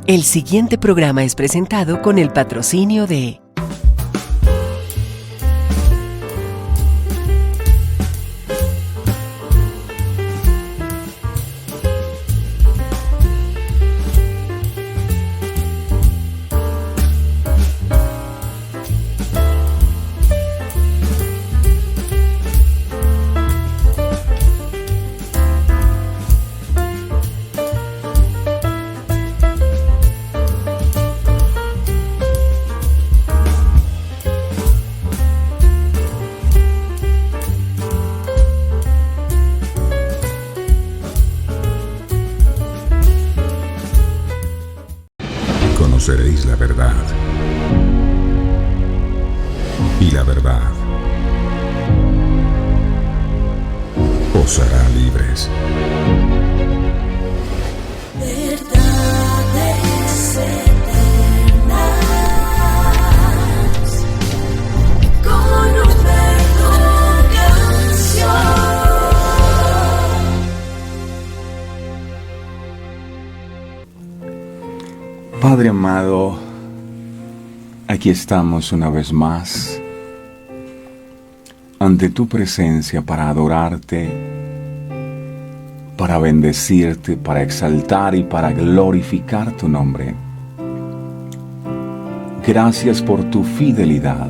El siguiente programa es presentado con el patrocinio de Conoceréis la verdad, y la verdad os hará libres. Verdades eternas, con Humberto Canción. Padre amado, aquí estamos una vez más ante tu presencia para adorarte, para bendecirte, para exaltar y para glorificar tu nombre. Gracias por tu fidelidad.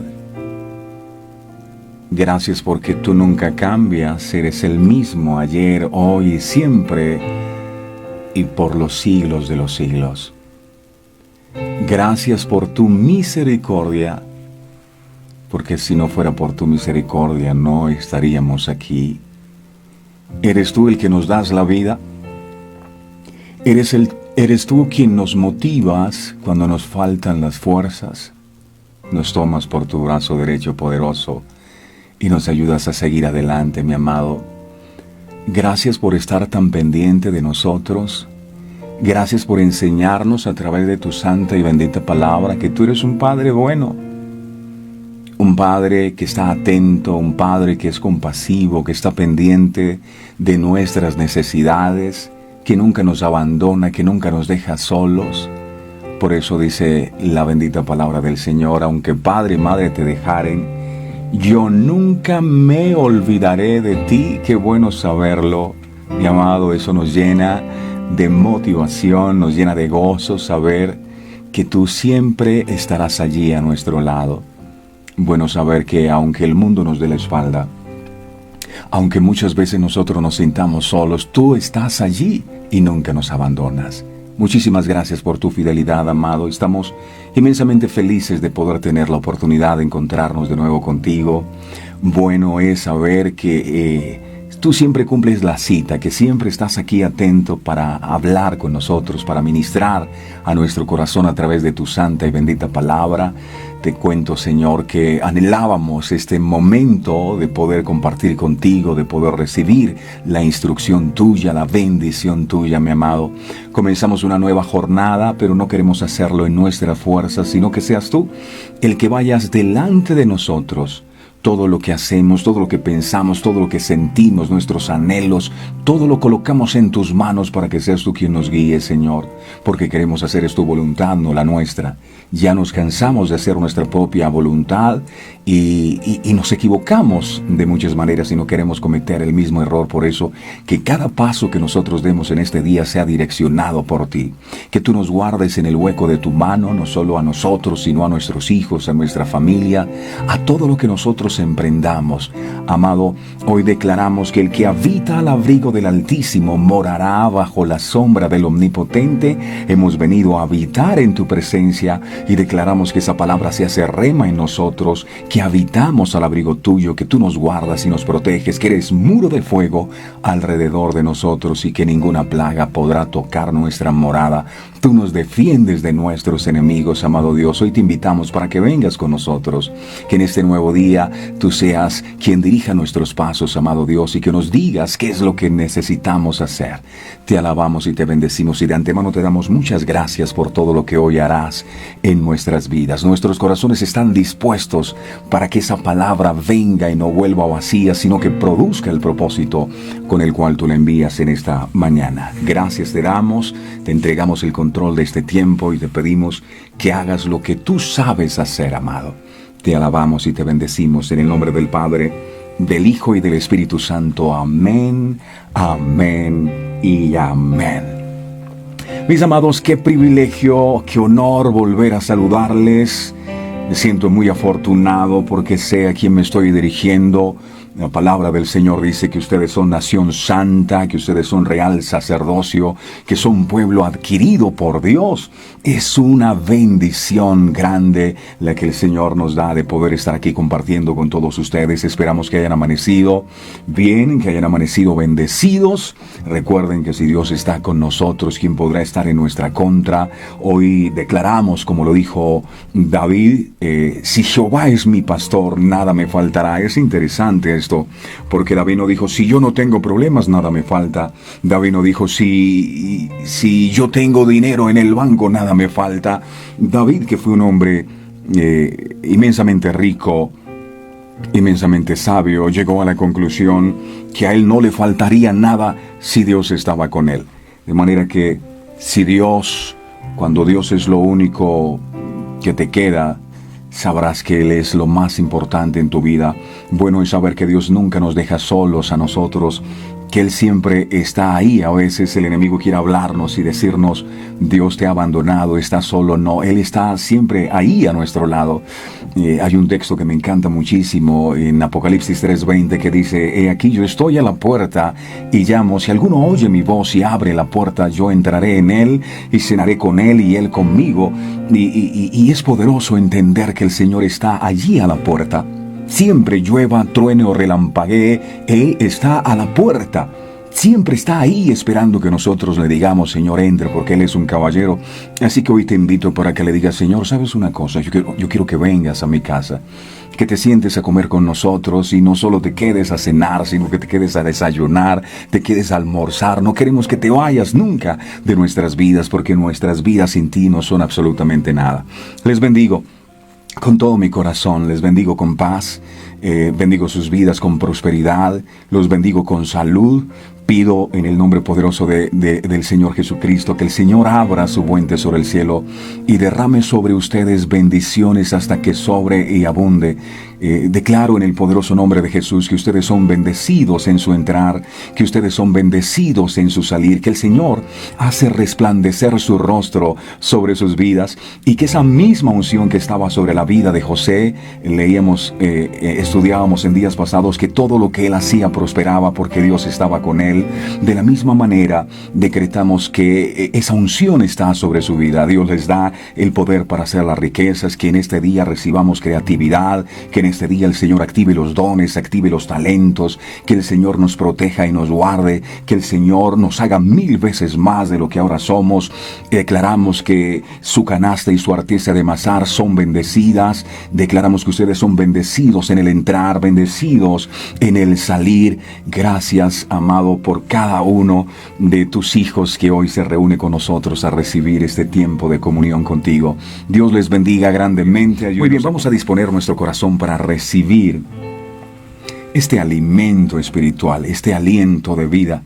Gracias porque tú nunca cambias, eres el mismo ayer, hoy y siempre, y por los siglos de los siglos. Gracias por tu misericordia, porque si no fuera por tu misericordia no estaríamos aquí. Eres tú el que nos das la vida. Eres tú quien nos motivas cuando nos faltan las fuerzas. Nos tomas por tu brazo derecho poderoso y nos ayudas a seguir adelante, mi amado. Gracias por estar tan pendiente de nosotros. Gracias por enseñarnos a través de tu santa y bendita palabra que tú eres un Padre bueno, un Padre que está atento, un Padre que es compasivo, que está pendiente de nuestras necesidades, que nunca nos abandona, que nunca nos deja solos. Por eso dice la bendita palabra del Señor: aunque padre y madre te dejaren, yo nunca me olvidaré de ti. Qué bueno saberlo, mi amado. Eso nos llena de motivación, nos llena de gozo saber que tú siempre estarás allí a nuestro lado. Bueno saber que aunque el mundo nos dé la espalda, aunque muchas veces nosotros nos sintamos solos, tú estás allí y nunca nos abandonas. Muchísimas gracias por tu fidelidad, amado. Estamos inmensamente felices de poder tener la oportunidad de encontrarnos de nuevo contigo. Bueno es saber que tú siempre cumples la cita, que siempre estás aquí atento para hablar con nosotros, para ministrar a nuestro corazón a través de tu santa y bendita palabra. Te cuento, Señor, que anhelábamos este momento de poder compartir contigo, de poder recibir la instrucción tuya, la bendición tuya, mi amado. Comenzamos una nueva jornada, pero no queremos hacerlo en nuestra fuerza, sino que seas tú el que vayas delante de nosotros. Todo lo que hacemos, todo lo que pensamos, todo lo que sentimos, nuestros anhelos, todo lo colocamos en tus manos para que seas tú quien nos guíe, Señor, porque queremos hacer tu voluntad, no la nuestra. Ya nos cansamos de hacer nuestra propia voluntad y nos equivocamos de muchas maneras y no queremos cometer el mismo error. Por eso, que cada paso que nosotros demos en este día sea direccionado por ti. Que tú nos guardes en el hueco de tu mano, no solo a nosotros, sino a nuestros hijos, a nuestra familia, a todo lo que nosotros emprendamos. Amado, hoy declaramos que el que habita al abrigo del Altísimo morará bajo la sombra del Omnipotente. Hemos venido a habitar en tu presencia y declaramos que esa palabra se hace rema en nosotros, que habitamos al abrigo tuyo, que tú nos guardas y nos proteges, que eres muro de fuego alrededor de nosotros y que ninguna plaga podrá tocar nuestra morada. Tú nos defiendes de nuestros enemigos, amado Dios. Hoy te invitamos para que vengas con nosotros, que en este nuevo día tú seas quien dirija nuestros pasos, amado Dios, y que nos digas qué es lo que necesitamos hacer. Te alabamos y te bendecimos y de antemano te damos muchas gracias por todo lo que hoy harás en nuestras vidas. Nuestros corazones están dispuestos para que esa palabra venga y no vuelva vacía, sino que produzca el propósito con el cual tú la envías en esta mañana. Gracias te damos, te entregamos el control de este tiempo y te pedimos que hagas lo que tú sabes hacer, amado. Te alabamos y te bendecimos en el nombre del Padre, del Hijo y del Espíritu Santo. Amén, amén y amén. Mis amados, qué privilegio, qué honor volver a saludarles. Me siento muy afortunado porque sé a quién me estoy dirigiendo. La palabra del Señor dice que ustedes son nación santa, que ustedes son real sacerdocio, que son pueblo adquirido por Dios. Es una bendición grande la que el Señor nos da de poder estar aquí compartiendo con todos ustedes. Esperamos que hayan amanecido bien, que hayan amanecido bendecidos. Recuerden que si Dios está con nosotros, ¿quién podrá estar en nuestra contra? Hoy declaramos, como lo dijo David, si Jehová es mi pastor, nada me faltará. Es interesante esto, porque David no dijo, si yo no tengo problemas, nada me falta. David no dijo, si yo tengo dinero en el banco, nada me falta. David, que fue un hombre inmensamente rico, inmensamente sabio, llegó a la conclusión que a él no le faltaría nada si Dios estaba con él. De manera que si Dios, cuando Dios es lo único que te queda, sabrás que Él es lo más importante en tu vida. Bueno es saber que Dios nunca nos deja solos a nosotros, que Él siempre está ahí. A veces el enemigo quiere hablarnos y decirnos, Dios te ha abandonado, estás solo. No, Él está siempre ahí a nuestro lado. Hay un texto que me encanta muchísimo en Apocalipsis 3:20 que dice, he aquí yo estoy a la puerta y llamo, si alguno oye mi voz y abre la puerta, yo entraré en él y cenaré con él y él conmigo. Y es poderoso entender que el Señor está allí a la puerta. Siempre llueva, truene o relampaguee, Él está a la puerta. Siempre está ahí esperando que nosotros le digamos, Señor, entre, porque Él es un caballero. Así que hoy te invito para que le digas, Señor, ¿sabes una cosa? Yo quiero que vengas a mi casa, que te sientes a comer con nosotros y no solo te quedes a cenar, sino que te quedes a desayunar, te quedes a almorzar. No queremos que te vayas nunca de nuestras vidas, porque nuestras vidas sin ti no son absolutamente nada. Les bendigo con todo mi corazón, les bendigo con paz, bendigo sus vidas con prosperidad, los bendigo con salud. Pido en el nombre poderoso del Señor Jesucristo que el Señor abra su buen tesoro el cielo y derrame sobre ustedes bendiciones hasta que sobre y abunde. Declaro en el poderoso nombre de Jesús que ustedes son bendecidos en su entrar, que ustedes son bendecidos en su salir, que el Señor hace resplandecer su rostro sobre sus vidas y que esa misma unción que estaba sobre la vida de José, estudiábamos en días pasados que todo lo que él hacía prosperaba porque Dios estaba con él. De la misma manera decretamos que esa unción está sobre su vida. Dios les da el poder para hacer las riquezas, que en este día recibamos creatividad, que en este día el Señor active los dones, active los talentos, que el Señor nos proteja y nos guarde, que el Señor nos haga 1000 veces más de lo que ahora somos. Declaramos que su canasta y su artesa de amasar son bendecidas. Declaramos que ustedes son bendecidos en el entrar, bendecidos en el salir. Gracias, amado, por cada uno de tus hijos que hoy se reúne con nosotros a recibir este tiempo de comunión contigo. Dios les bendiga grandemente. Muy bien, vamos a disponer nuestro corazón para recibir este alimento espiritual, este aliento de vida,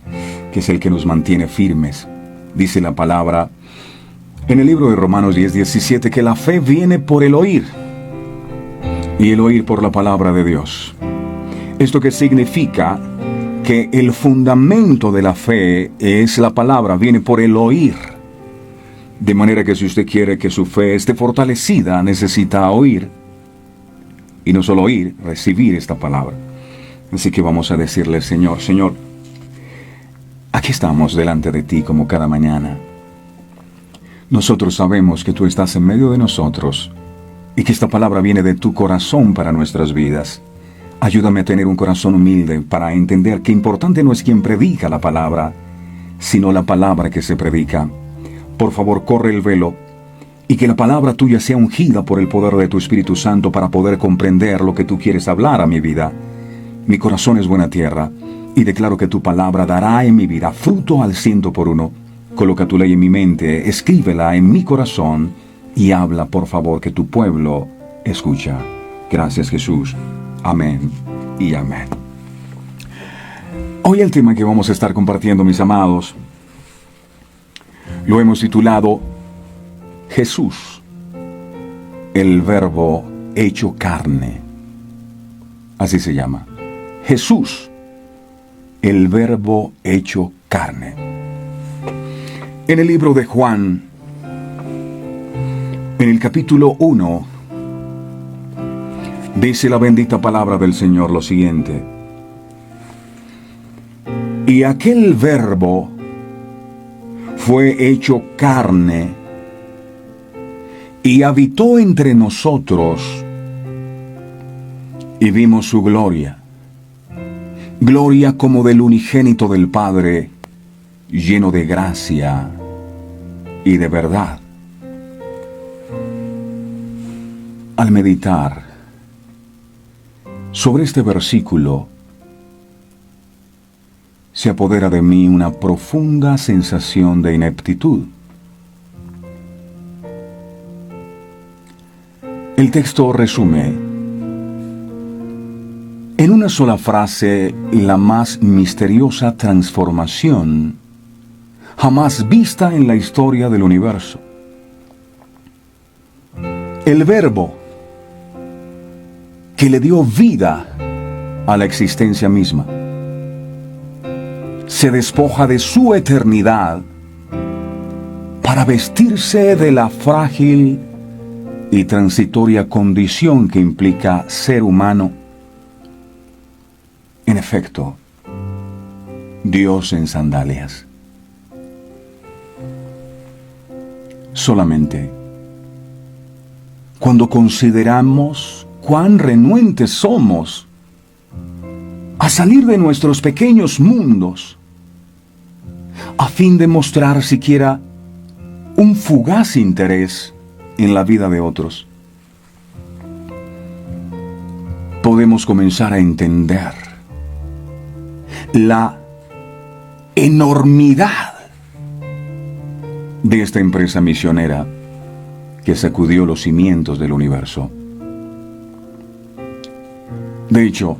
que es el que nos mantiene firmes. Dice la palabra en el libro de Romanos 10:17 que la fe viene por el oír y el oír por la palabra de Dios. ¿Esto qué significa? Que el fundamento de la fe es la palabra, viene por el oír. De manera que si usted quiere que su fe esté fortalecida, necesita oír. Y no solo oír, recibir esta palabra. Así que vamos a decirle, Señor, aquí estamos delante de ti como cada mañana. Nosotros sabemos que tú estás en medio de nosotros y que esta palabra viene de tu corazón para nuestras vidas. Ayúdame a tener un corazón humilde para entender que importante no es quien predica la palabra, sino la palabra que se predica. Por favor, corre el velo y que la palabra tuya sea ungida por el poder de tu Espíritu Santo para poder comprender lo que tú quieres hablar a mi vida. Mi corazón es buena tierra y declaro que tu palabra dará en mi vida fruto al 100%. Coloca tu ley en mi mente, escríbela en mi corazón y habla, por favor, que tu pueblo escucha. Gracias, Jesús. Amén y amén. Hoy el tema que vamos a estar compartiendo, mis amados, lo hemos titulado Jesús, el Verbo hecho carne. Así se llama. Jesús, el Verbo hecho carne. En el libro de Juan, en el capítulo 1, dice la bendita palabra del Señor lo siguiente: y aquel Verbo fue hecho carne y habitó entre nosotros, y vimos su gloria, gloria como del unigénito del Padre, lleno de gracia y de verdad. Al meditar sobre este versículo, se apodera de mí una profunda sensación de ineptitud. El texto resume en una sola frase la más misteriosa transformación jamás vista en la historia del universo. El Verbo que le dio vida a la existencia misma se despoja de su eternidad para vestirse de la frágil y transitoria condición que implica ser humano. En efecto, Dios en sandalias. Solamente cuando consideramos cuán renuentes somos a salir de nuestros pequeños mundos a fin de mostrar siquiera un fugaz interés en la vida de otros, podemos comenzar a entender la enormidad de esta empresa misionera que sacudió los cimientos del universo. De hecho,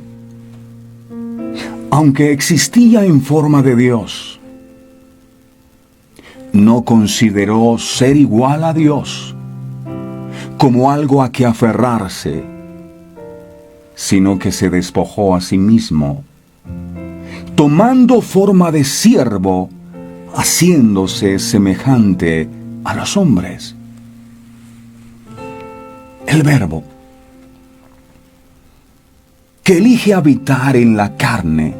aunque existía en forma de Dios, no consideró ser igual a Dios como algo a que aferrarse, sino que se despojó a sí mismo, tomando forma de siervo, haciéndose semejante a los hombres. El Verbo que elige habitar en la carne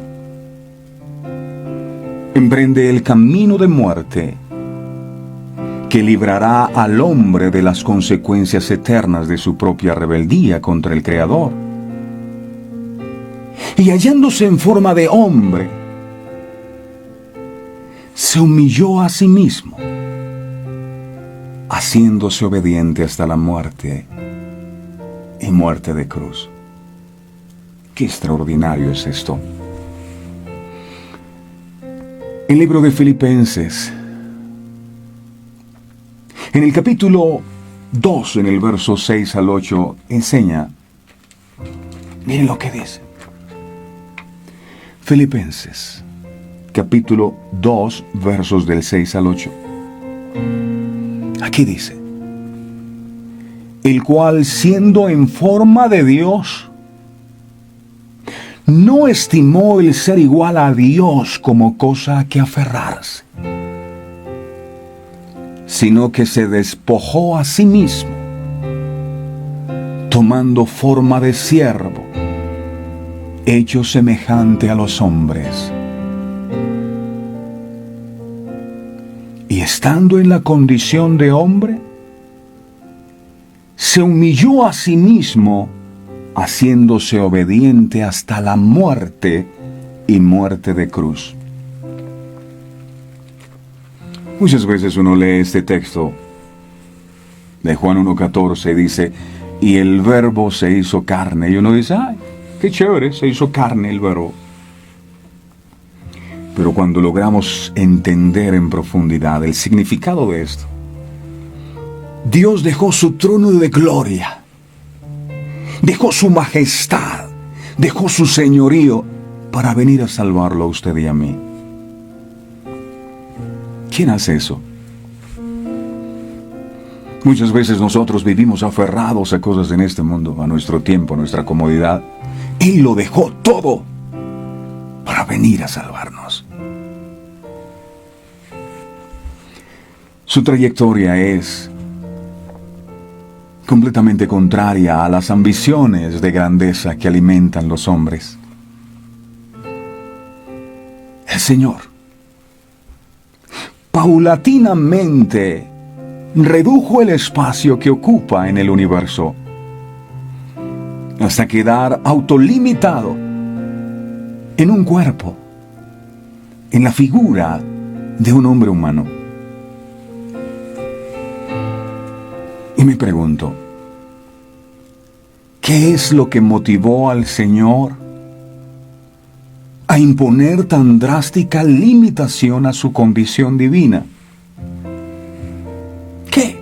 emprende el camino de muerte que librará al hombre de las consecuencias eternas de su propia rebeldía contra el Creador. Y hallándose en forma de hombre, se humilló a sí mismo, haciéndose obediente hasta la muerte y muerte de cruz. ¡Qué extraordinario es esto! El libro de Filipenses, en el capítulo 2, en el verso 6 al 8, enseña, miren lo que dice. Filipenses, capítulo 2, versos del 6 al 8. Aquí dice: el cual, siendo en forma de Dios, no estimó el ser igual a Dios como cosa a que aferrarse, sino que se despojó a sí mismo, tomando forma de siervo, hecho semejante a los hombres. Y estando en la condición de hombre, se humilló a sí mismo, haciéndose obediente hasta la muerte y muerte de cruz. Muchas veces uno lee este texto de Juan 1:14 dice, y el verbo se hizo carne. Y uno dice, ay, qué chévere, se hizo carne el verbo. Pero cuando logramos entender en profundidad el significado de esto, Dios dejó su trono de gloria, dejó su majestad, dejó su señorío para venir a salvarlo a usted y a mí. ¿Quién hace eso? Muchas veces nosotros vivimos aferrados a cosas en este mundo, a nuestro tiempo, a nuestra comodidad. Él lo dejó todo para venir a salvarnos. Su trayectoria es completamente contraria a las ambiciones de grandeza que alimentan los hombres. El Señor paulatinamente redujo el espacio que ocupa en el universo hasta quedar autolimitado en un cuerpo, en la figura de un hombre humano. Y me pregunto, ¿qué es lo que motivó al Señor a imponer tan drástica limitación a su condición divina? ¿Qué?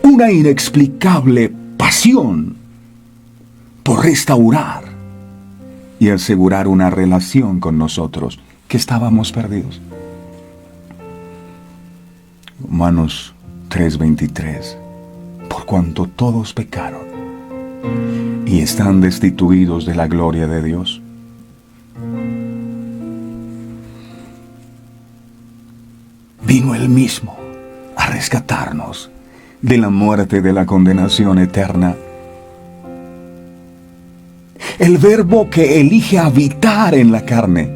Una inexplicable pasión por restaurar y asegurar una relación con nosotros que estábamos perdidos. Romanos 3:23, por cuanto todos pecaron y están destituidos de la gloria de Dios. Vino Él mismo a rescatarnos de la muerte, de la condenación eterna. El Verbo que elige habitar en la carne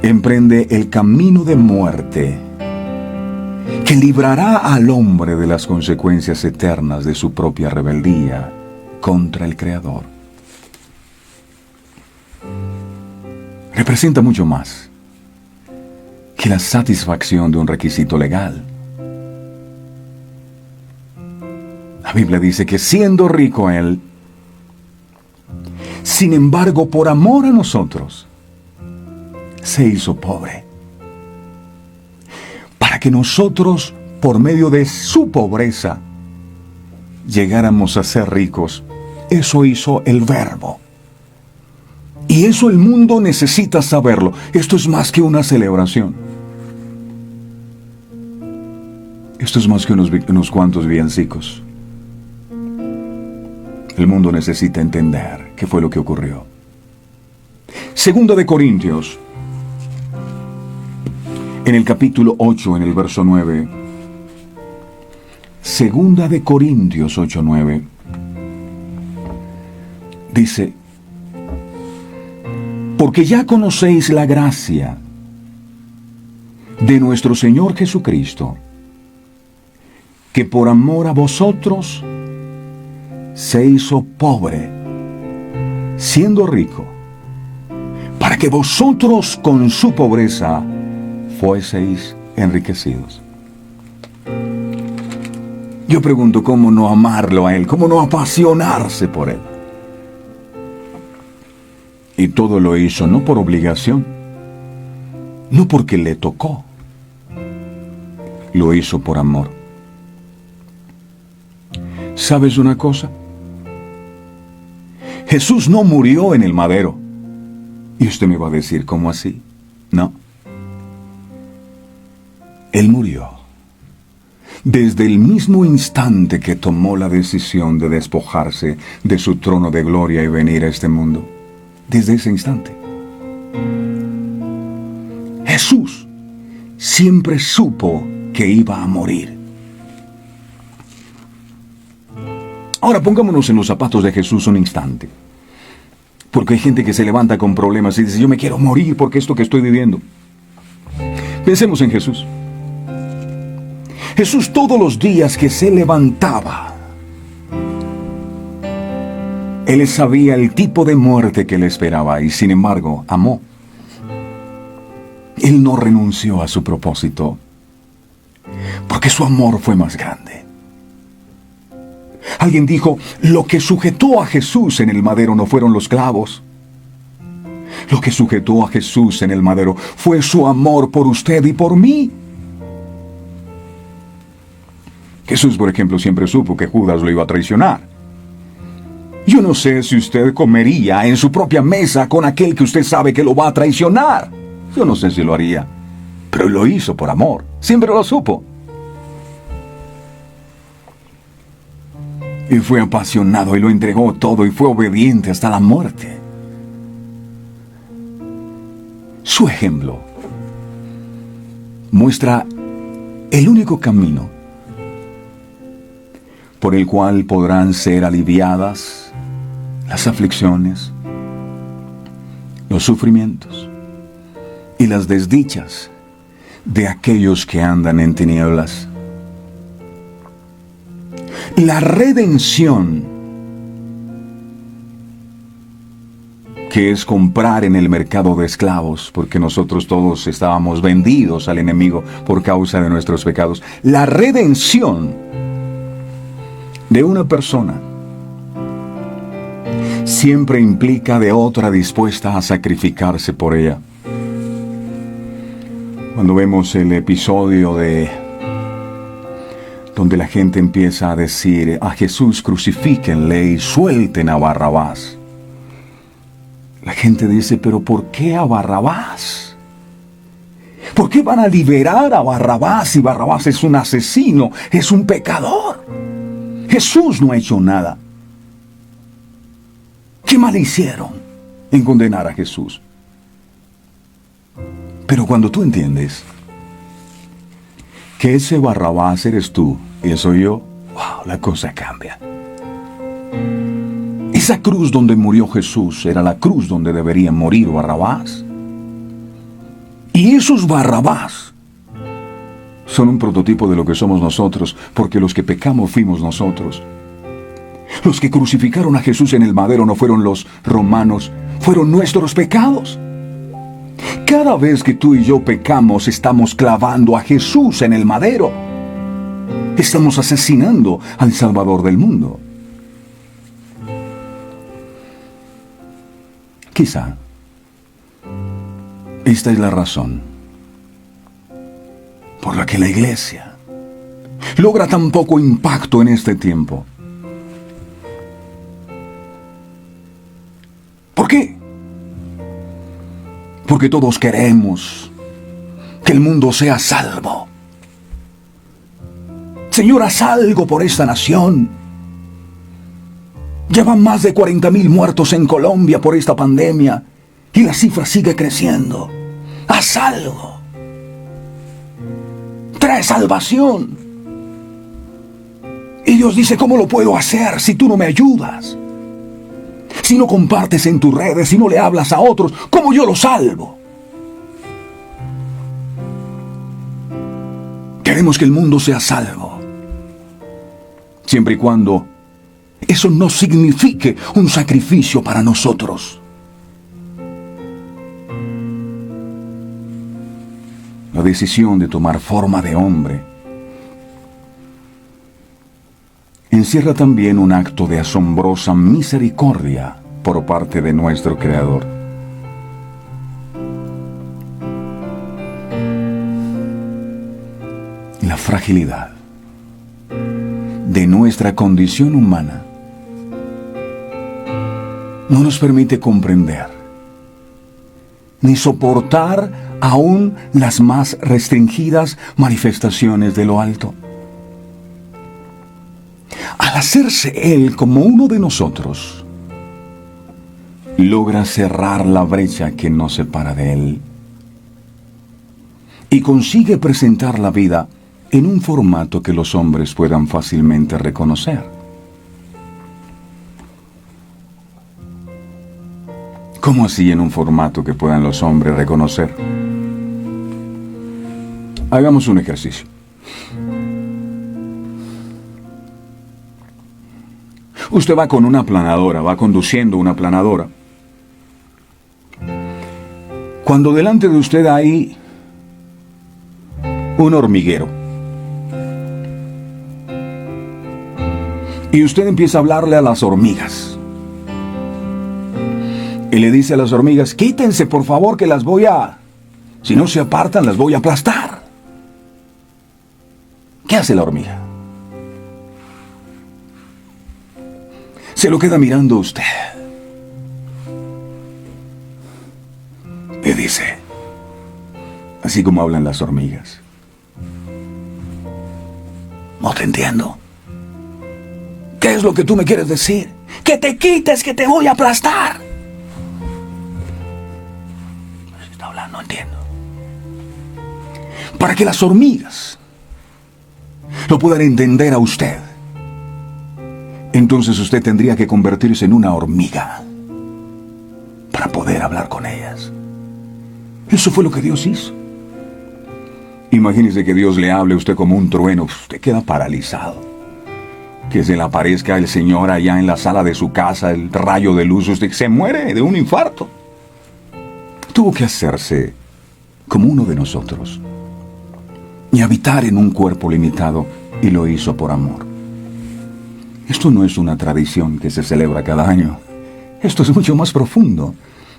emprende el camino de muerte que librará al hombre de las consecuencias eternas de su propia rebeldía contra el Creador. Representa mucho más que la satisfacción de un requisito legal. La Biblia dice que siendo rico Él, sin embargo, por amor a nosotros, se hizo pobre, para que nosotros, por medio de su pobreza, llegáramos a ser ricos. Eso hizo el Verbo. Y eso el mundo necesita saberlo. Esto es más que una celebración. Esto es más que unos cuantos villancicos. El mundo necesita entender qué fue lo que ocurrió. Segunda de Corintios, en el capítulo 8, en el verso 9. Segunda de Corintios 8:9. Dice: porque ya conocéis la gracia de nuestro Señor Jesucristo, que por amor a vosotros se hizo pobre, siendo rico, para que vosotros con su pobreza fueseis enriquecidos. Yo pregunto, ¿cómo no amarlo a Él? ¿Cómo no apasionarse por Él? Y todo lo hizo no por obligación, no porque le tocó, lo hizo por amor. ¿Sabes una cosa? Jesús no murió en el madero. Y usted me va a decir, ¿cómo así? No. Él murió desde el mismo instante que tomó la decisión de despojarse de su trono de gloria y venir a este mundo. Desde ese instante. Jesús siempre supo que iba a morir. Ahora pongámonos en los zapatos de Jesús un instante. Porque hay gente que se levanta con problemas y dice, yo me quiero morir porque esto que estoy viviendo. Pensemos en Jesús. Jesús todos los días que se levantaba, Él sabía el tipo de muerte que le esperaba y sin embargo amó. Él no renunció a su propósito. porque su amor fue más grande. Alguien dijo, lo que sujetó a Jesús en el madero no fueron los clavos. Lo que sujetó a Jesús en el madero fue su amor por usted y por mí. Jesús, por ejemplo, siempre supo que Judas lo iba a traicionar. Yo no sé si usted comería en su propia mesa con aquel que usted sabe que lo va a traicionar. Yo no sé si lo haría, pero lo hizo por amor. Siempre lo supo. Y fue apasionado y lo entregó todo y fue obediente hasta la muerte. Su ejemplo muestra el único camino por el cual podrán ser aliviadas las aflicciones, los sufrimientos y las desdichas de aquellos que andan en tinieblas. La redención, que es comprar en el mercado de esclavos, porque nosotros todos estábamos vendidos al enemigo por causa de nuestros pecados. La redención de una persona siempre implica de otra dispuesta a sacrificarse por ella. Cuando vemos el episodio donde la gente empieza a decir, a Jesús crucifíquenle y suelten a Barrabás. La gente dice, pero ¿por qué a Barrabás? ¿Por qué van a liberar a Barrabás si Barrabás es un asesino, es un pecador? Jesús no ha hecho nada. ¿Qué mal hicieron en condenar a Jesús? Pero cuando tú entiendes que ese Barrabás eres tú y soy yo, wow, la cosa cambia. Esa cruz donde murió Jesús era la cruz donde debería morir Barrabás. Y esos Barrabás son un prototipo de lo que somos nosotros, porque los que pecamos fuimos nosotros. Los que crucificaron a Jesús en el madero no fueron los romanos, fueron nuestros pecados. Cada vez que tú y yo pecamos, estamos clavando a Jesús en el madero. Estamos asesinando al Salvador del mundo. Quizá esta es la razón por la que la iglesia logra tan poco impacto en este tiempo. ¿Por qué? Porque todos queremos que el mundo sea salvo. Señor, haz algo por esta nación. Ya van más de 40,000 muertos en Colombia por esta pandemia y la cifra sigue creciendo. Haz algo. Trae salvación. Y Dios dice, ¿cómo lo puedo hacer si tú no me ayudas? Si no compartes en tus redes, si no le hablas a otros, ¿cómo yo lo salvo? Queremos que el mundo sea salvo, siempre y cuando eso no signifique un sacrificio para nosotros. La decisión de tomar forma de hombre encierra también un acto de asombrosa misericordia por parte de nuestro Creador. La fragilidad de nuestra condición humana no nos permite comprender ni soportar aún las más restringidas manifestaciones de lo alto. Al hacerse Él como uno de nosotros, logra cerrar la brecha que nos separa de Él y consigue presentar la vida en un formato que los hombres puedan fácilmente reconocer. ¿Cómo así en un formato que puedan los hombres reconocer? Hagamos un ejercicio. Usted va con una planadora, va conduciendo una planadora. Cuando delante de usted hay un hormiguero, Y usted empieza a hablarle a las hormigas. Y le dice a las hormigas, quítense por favor que las voy a... Si no se apartan, las voy a aplastar. ¿Qué hace la hormiga? Se lo queda mirando usted. Le dice, así como hablan las hormigas. No te entiendo. ¿Qué es lo que tú me quieres decir? ¡Que te quites, que te voy a aplastar! ¿Qué está hablando? No entiendo. Para que las hormigas lo puedan entender a usted, entonces usted tendría que convertirse en una hormiga para poder hablar con ellas. Eso fue lo que Dios hizo. Imagínese que Dios le hable a usted como un trueno. Usted queda paralizado. Que se le aparezca el Señor allá en la sala de su casa, el rayo de luz. Usted se muere de un infarto. Tuvo que hacerse como uno de nosotros y habitar en un cuerpo limitado, y lo hizo por amor. Esto no es una tradición que se celebra cada año. Esto es mucho más profundo.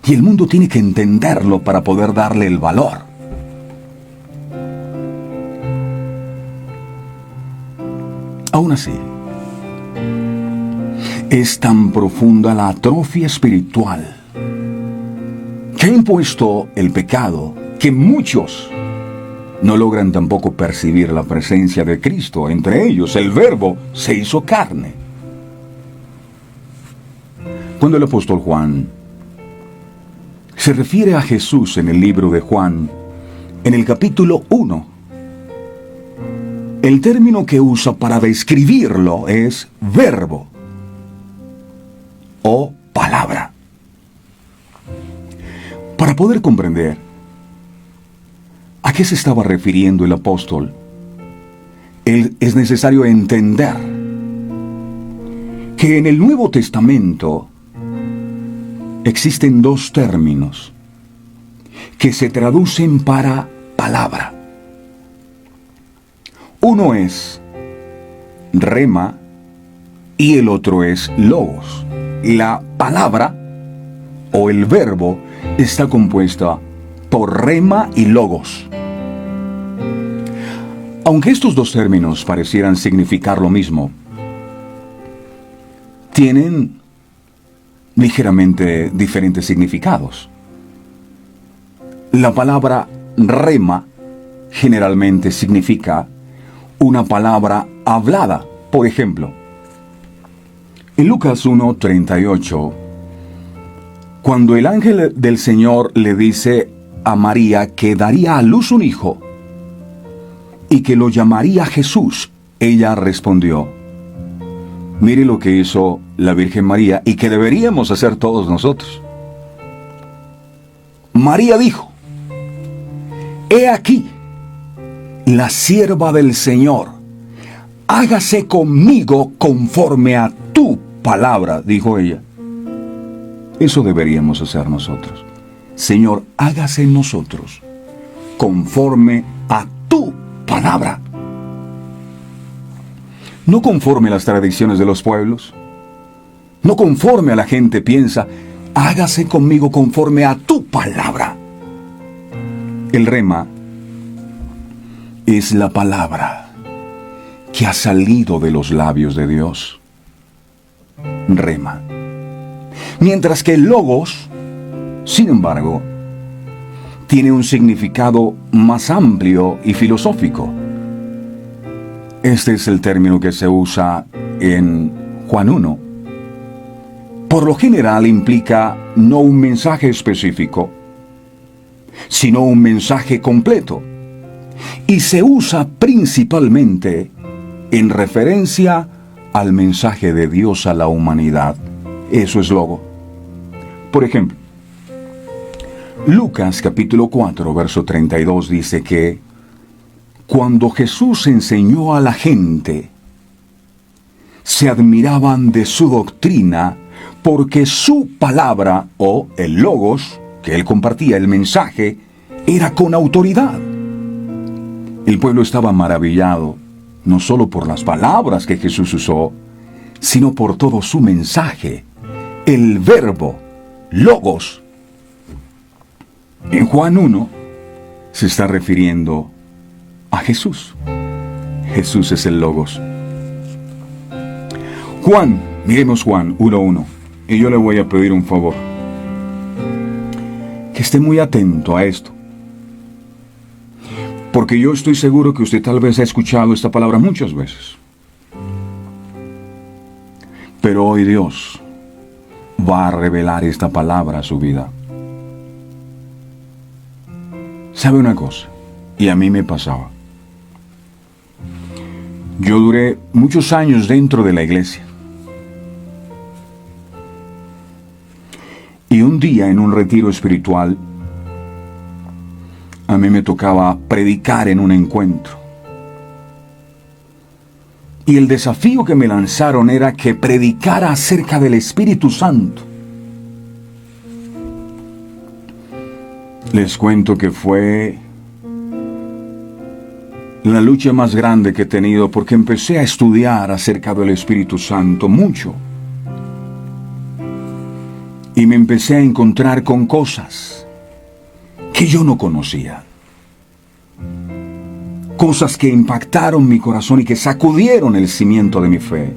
Y el mundo tiene que entenderlo para poder darle el valor. Aún así, es tan profunda la atrofia espiritual que ha impuesto el pecado que muchos no logran tampoco percibir la presencia de Cristo. Entre ellos, el Verbo se hizo carne. Cuando el apóstol Juan se refiere a Jesús en el libro de Juan, en el capítulo 1, el término que usa para describirlo es verbo o palabra. Para poder comprender a qué se estaba refiriendo el apóstol, es necesario entender que en el Nuevo Testamento existen dos términos que se traducen para palabra. Uno es rema y el otro es logos. La palabra o el verbo está compuesta por rema y logos. Aunque estos dos términos parecieran significar lo mismo, tienen ligeramente diferentes significados. La palabra rema generalmente significa una palabra hablada. Por ejemplo, en Lucas 1:38, cuando el ángel del Señor le dice a María que daría a luz un hijo y que lo llamaría Jesús, ella respondió: mire lo que hizo la Virgen María y que deberíamos hacer todos nosotros. María dijo: he aquí la sierva del Señor, hágase conmigo conforme a tu palabra, dijo ella. Eso deberíamos hacer nosotros. Señor, hágase en nosotros conforme a tu palabra. No conforme a las tradiciones de los pueblos, no conforme a la gente piensa, hágase conmigo conforme a tu palabra. El rema es la palabra que ha salido de los labios de Dios. Rema. Mientras que el logos, sin embargo, tiene un significado más amplio y filosófico. Este es el término que se usa en Juan 1. Por lo general implica no un mensaje específico, sino un mensaje completo. Y se usa principalmente en referencia al mensaje de Dios a la humanidad. Eso es logo. Por ejemplo, Lucas capítulo 4, verso 32 dice que cuando Jesús enseñó a la gente, se admiraban de su doctrina porque su palabra o el logos que él compartía, el mensaje, era con autoridad. El pueblo estaba maravillado no solo por las palabras que Jesús usó, sino por todo su mensaje, el verbo, logos. En Juan 1 se está refiriendo a Jesús. Jesús es el logos. Juan, miremos Juan 1:1, y yo le voy a pedir un favor, que esté muy atento a esto, porque yo estoy seguro que usted tal vez ha escuchado esta palabra muchas veces, pero hoy Dios va a revelar esta palabra a su vida. ¿Sabe una cosa? Y a mí me pasaba. Yo duré muchos años dentro de la iglesia. Y un día en un retiro espiritual, a mí me tocaba predicar en un encuentro. Y el desafío que me lanzaron era que predicara acerca del Espíritu Santo. Les cuento que fue la lucha más grande que he tenido, porque empecé a estudiar acerca del Espíritu Santo mucho. Y me empecé a encontrar con cosas que yo no conocía. Cosas que impactaron mi corazón y que sacudieron el cimiento de mi fe.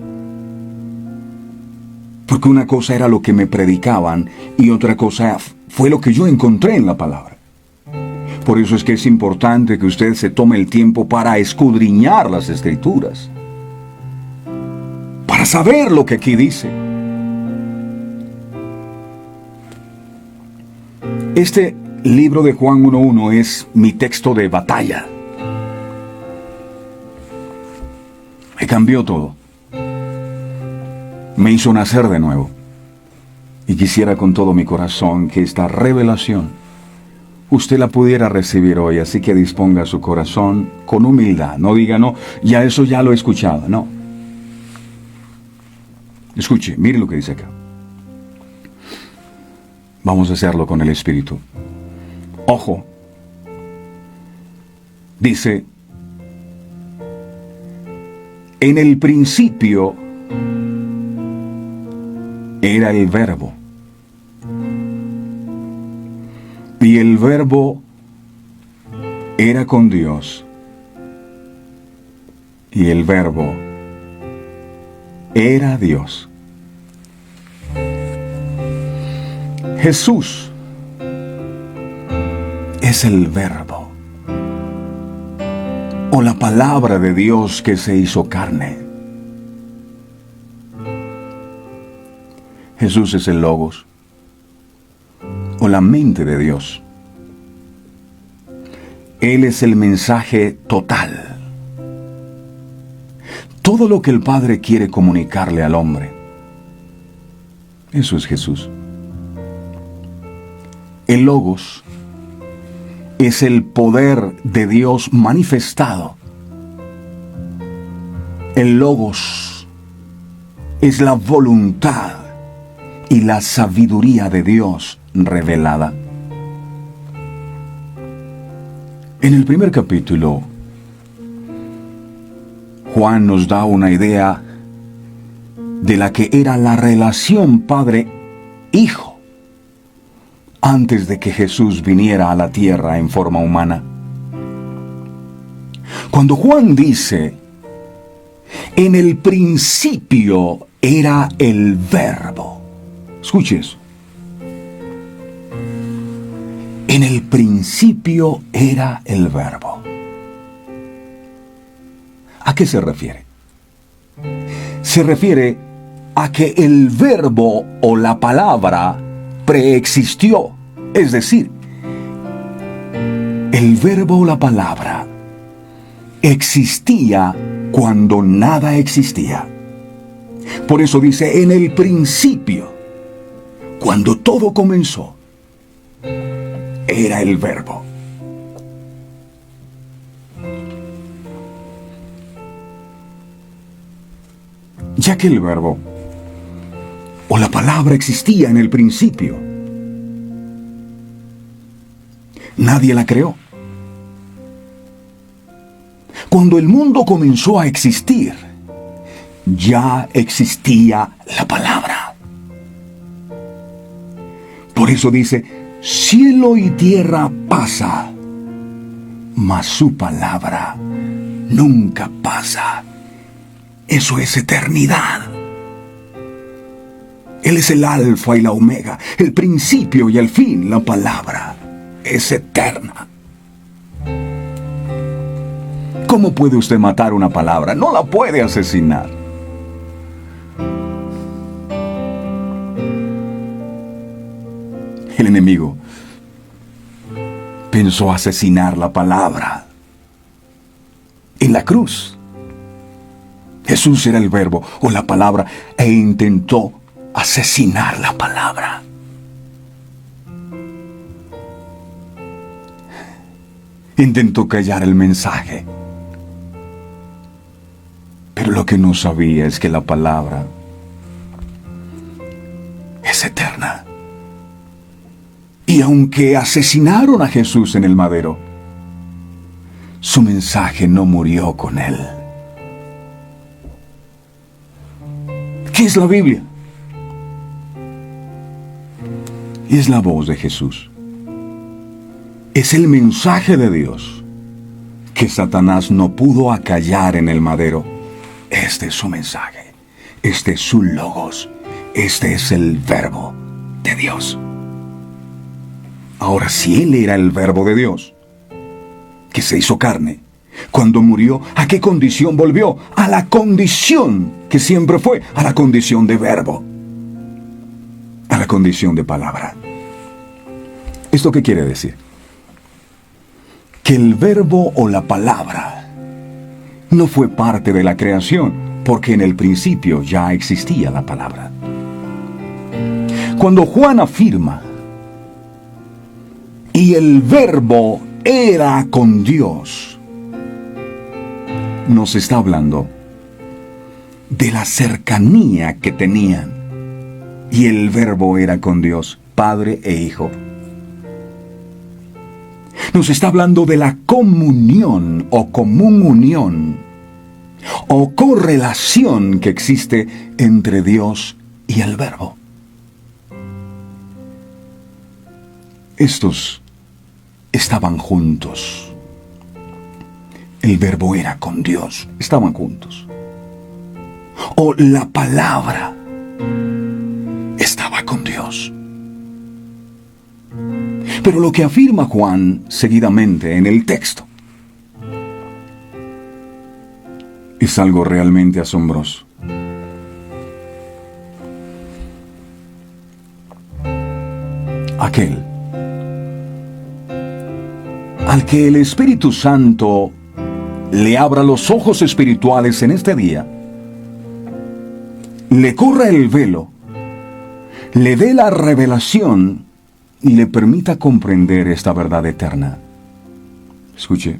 Porque una cosa era lo que me predicaban y otra cosa fue lo que yo encontré en la palabra. Por eso es que es importante que usted se tome el tiempo para escudriñar las Escrituras, para saber lo que aquí dice. Este libro de Juan 1:1 es mi texto de batalla. Me cambió todo. Me hizo nacer de nuevo. Y quisiera con todo mi corazón que esta revelación usted la pudiera recibir hoy, así que disponga su corazón con humildad. No diga, no, ya eso ya lo he escuchado, no. Escuche, mire lo que dice acá. Vamos a hacerlo con el Espíritu. Ojo. Dice, en el principio era el Verbo. Y el Verbo era con Dios. Y el Verbo era Dios. Jesús es el Verbo, o la palabra de Dios que se hizo carne. Jesús es el Logos, o la mente de Dios. Él es el mensaje total. Todo lo que el Padre quiere comunicarle al hombre. Eso es Jesús. El Logos es el poder de Dios manifestado. El Logos es la voluntad y la sabiduría de Dios revelada. En el primer capítulo, Juan nos da una idea de la que era la relación padre-hijo antes de que Jesús viniera a la tierra en forma humana. Cuando Juan dice, en el principio era el Verbo. Escuche eso. En el principio era el Verbo. ¿A qué se refiere? Se refiere a que el Verbo o la palabra preexistió. Es decir, el Verbo o la palabra existía cuando nada existía. Por eso dice, en el principio, cuando todo comenzó, era el Verbo. Ya que el Verbo o la palabra existía en el principio, nadie la creó. Cuando el mundo comenzó a existir, ya existía la palabra. Por eso dice, cielo y tierra pasa, mas su palabra nunca pasa. Eso es eternidad. Él es el alfa y la omega, el principio y el fin. La palabra es eterna. ¿Cómo puede usted matar una palabra? No la puede asesinar. El enemigo pensó asesinar la palabra en la cruz. Jesús era el verbo o la palabra e intentó asesinar la palabra. Intentó callar el mensaje. Pero lo que no sabía es que la palabra es eterna. Y aunque asesinaron a Jesús en el madero, su mensaje no murió con él. ¿Qué es la Biblia? Es la voz de Jesús. Es el mensaje de Dios que Satanás no pudo acallar en el madero. Este es su mensaje. Este es su logos. Este es el verbo de Dios. Ahora, si Él era el verbo de Dios, que se hizo carne, cuando murió, ¿a qué condición volvió? A la condición que siempre fue, a la condición de verbo, a la condición de palabra. ¿Esto qué quiere decir? Que el verbo o la palabra no fue parte de la creación, porque en el principio ya existía la palabra. Cuando Juan afirma, y el verbo era con Dios, nos está hablando de la cercanía que tenían. Y el verbo era con Dios, Padre e Hijo. Nos está hablando de la comunión o común unión o correlación que existe entre Dios y el verbo. Estos estaban juntos. El verbo era con Dios, estaban juntos. O la palabra estaba con Dios. Pero lo que afirma Juan seguidamente en el texto es algo realmente asombroso. Aquel al que el Espíritu Santo le abra los ojos espirituales en este día, le corra el velo, le dé la revelación y le permita comprender esta verdad eterna. Escuche,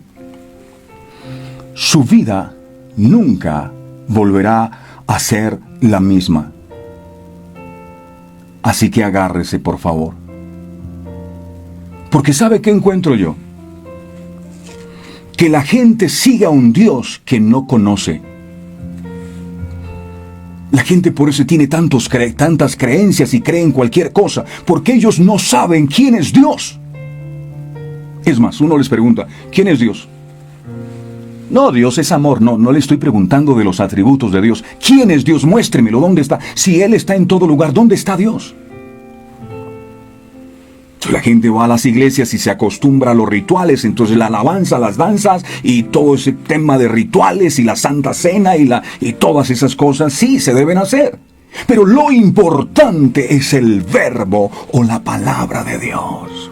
su vida nunca volverá a ser la misma. Así que agárrese, por favor. Porque ¿sabe qué encuentro yo? Que la gente siga a un Dios que no conoce. La gente por eso tiene tantas creencias y cree en cualquier cosa, porque ellos no saben quién es Dios. Es más, uno les pregunta, ¿quién es Dios? No, Dios es amor. No le estoy preguntando de los atributos de Dios. ¿Quién es Dios? Muéstremelo, ¿dónde está? Si Él está en todo lugar, ¿dónde está Dios? La gente va a las iglesias y se acostumbra a los rituales, entonces la alabanza, las danzas y todo ese tema de rituales y la Santa Cena y todas esas cosas sí se deben hacer. Pero lo importante es el verbo o la palabra de Dios.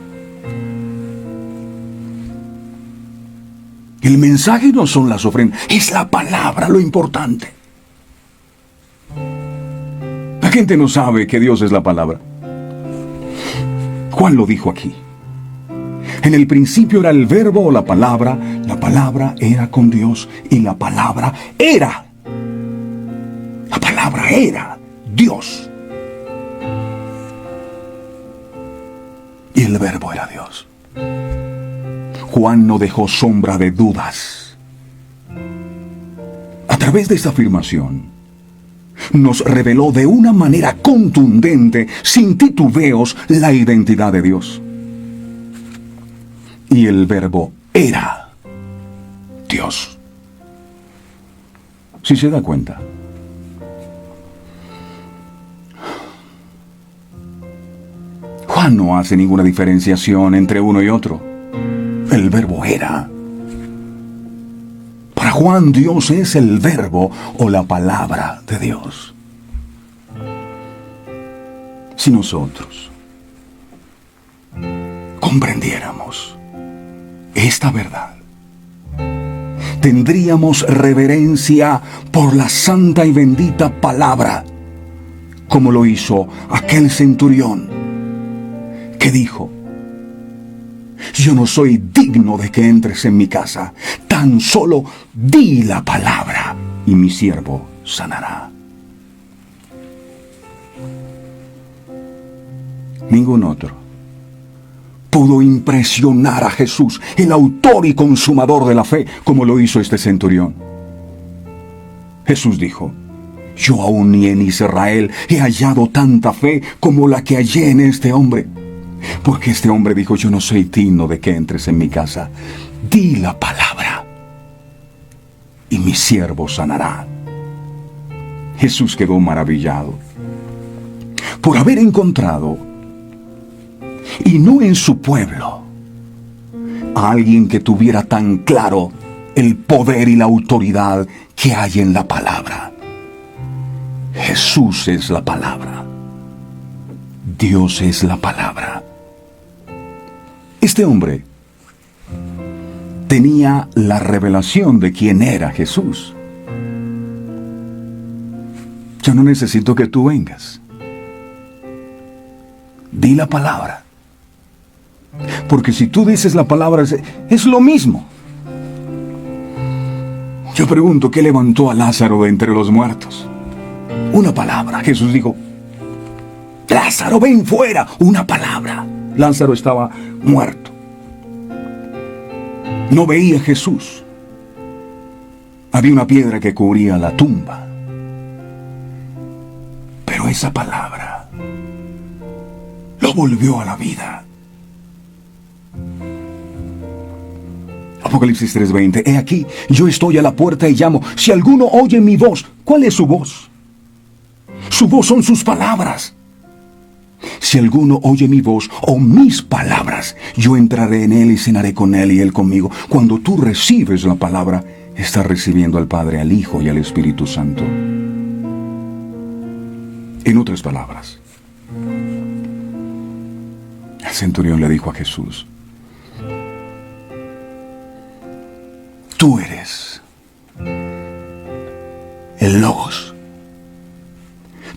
El mensaje no son las ofrendas, es la palabra lo importante. La gente no sabe que Dios es la palabra. Juan lo dijo aquí. En el principio era el verbo o la palabra era con Dios y la palabra era Dios. Y el verbo era Dios. Juan no dejó sombra de dudas. A través de esta afirmación, nos reveló de una manera contundente, sin titubeos, la identidad de Dios. Y el Verbo era Dios. Si se da cuenta, Juan no hace ninguna diferenciación entre uno y otro. El Verbo era. Para Juan, Dios es el Verbo o la palabra de Dios. Si nosotros comprendiéramos esta verdad, tendríamos reverencia por la santa y bendita palabra, como lo hizo aquel centurión que dijo: yo no soy digno de que entres en mi casa, tan solo di la palabra y mi siervo sanará. Ningún otro pudo impresionar a Jesús, el autor y consumador de la fe, como lo hizo este centurión. Jesús dijo: yo aún ni en Israel he hallado tanta fe como la que hallé en este hombre. Porque este hombre dijo: yo no soy digno de que entres en mi casa. Di la palabra y mi siervo sanará. Jesús quedó maravillado por haber encontrado, y no en su pueblo, a alguien que tuviera tan claro el poder y la autoridad que hay en la palabra. Jesús es la palabra. Dios es la palabra. Este hombre tenía la revelación de quién era Jesús. Yo no necesito que tú vengas. Di la palabra. Porque si tú dices la palabra, es lo mismo. Yo pregunto, ¿qué levantó a Lázaro de entre los muertos? Una palabra. Jesús dijo: Lázaro, ven fuera. Una palabra. Lázaro estaba muerto. No veía a Jesús. Había una piedra que cubría la tumba. Pero esa palabra lo volvió a la vida. Apocalipsis 3:20. He aquí, yo estoy a la puerta y llamo. Si alguno oye mi voz. ¿Cuál es su voz? Su voz son sus palabras. Si alguno oye mi voz o mis palabras, yo entraré en él y cenaré con él y él conmigo. Cuando tú recibes la palabra, estás recibiendo al Padre, al Hijo y al Espíritu Santo. En otras palabras, el centurión le dijo a Jesús: tú eres el Logos.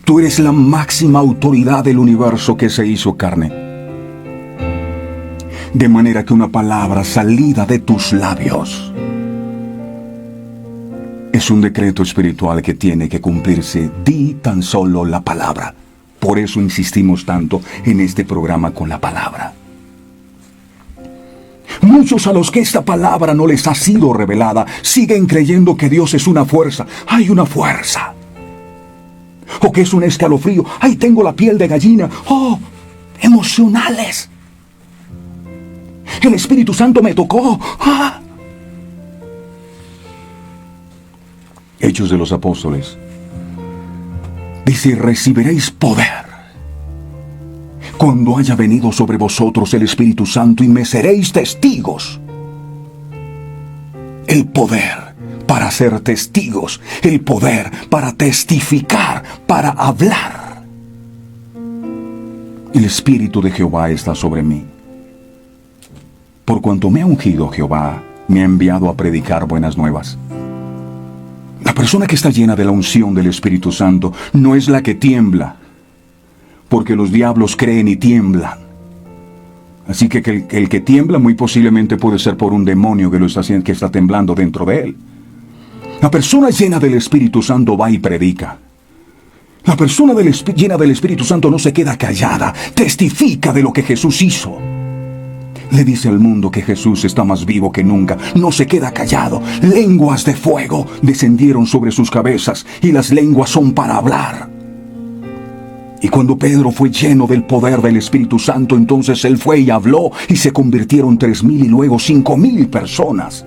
Tú eres la máxima autoridad del universo que se hizo carne. De manera que una palabra salida de tus labios es un decreto espiritual que tiene que cumplirse. Di tan solo la palabra. Por eso insistimos tanto en este programa con la palabra. Muchos a los que esta palabra no les ha sido revelada siguen creyendo que Dios es una fuerza. Hay una fuerza. O que es un escalofrío. ¡Ay, tengo la piel de gallina! ¡Oh! Emocionales. El Espíritu Santo me tocó. ¡Ah! Hechos de los Apóstoles. Dice: recibiréis poder cuando haya venido sobre vosotros el Espíritu Santo, y me seréis testigos. El poder para ser testigos, el poder para testificar, para hablar. El Espíritu de Jehová está sobre mí, por cuanto me ha ungido Jehová, me ha enviado a predicar buenas nuevas. La persona que está llena de la unción del Espíritu Santo no es la que tiembla, porque los diablos creen y tiemblan. Así que el que tiembla muy posiblemente puede ser por un demonio que lo está haciendo, que está temblando dentro de él. La persona llena del Espíritu Santo va y predica. La persona llena del Espíritu Santo no se queda callada, testifica de lo que Jesús hizo. Le dice al mundo que Jesús está más vivo que nunca. No se queda callado. Lenguas de fuego descendieron sobre sus cabezas y las lenguas son para hablar. Y cuando Pedro fue lleno del poder del Espíritu Santo, entonces él fue y habló y se convirtieron 3,000 y luego 5,000 personas.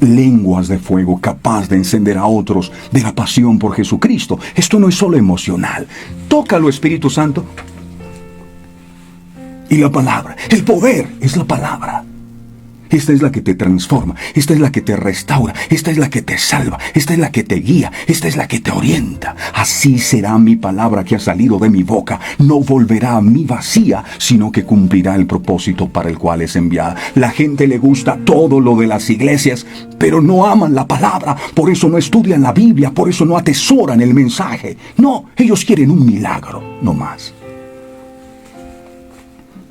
Lenguas de fuego capaz de encender a otros de la pasión por Jesucristo. Esto no es solo emocional. Tócalo, Espíritu Santo. Y la palabra, el poder es la palabra. Esta es la que te transforma, esta es la que te restaura, esta es la que te salva, esta es la que te guía, esta es la que te orienta. Así será mi palabra que ha salido de mi boca. No volverá a mí vacía, sino que cumplirá el propósito para el cual es enviada. La gente le gusta todo lo de las iglesias, pero no aman la palabra. Por eso no estudian la Biblia, por eso no atesoran el mensaje. No, ellos quieren un milagro, no más.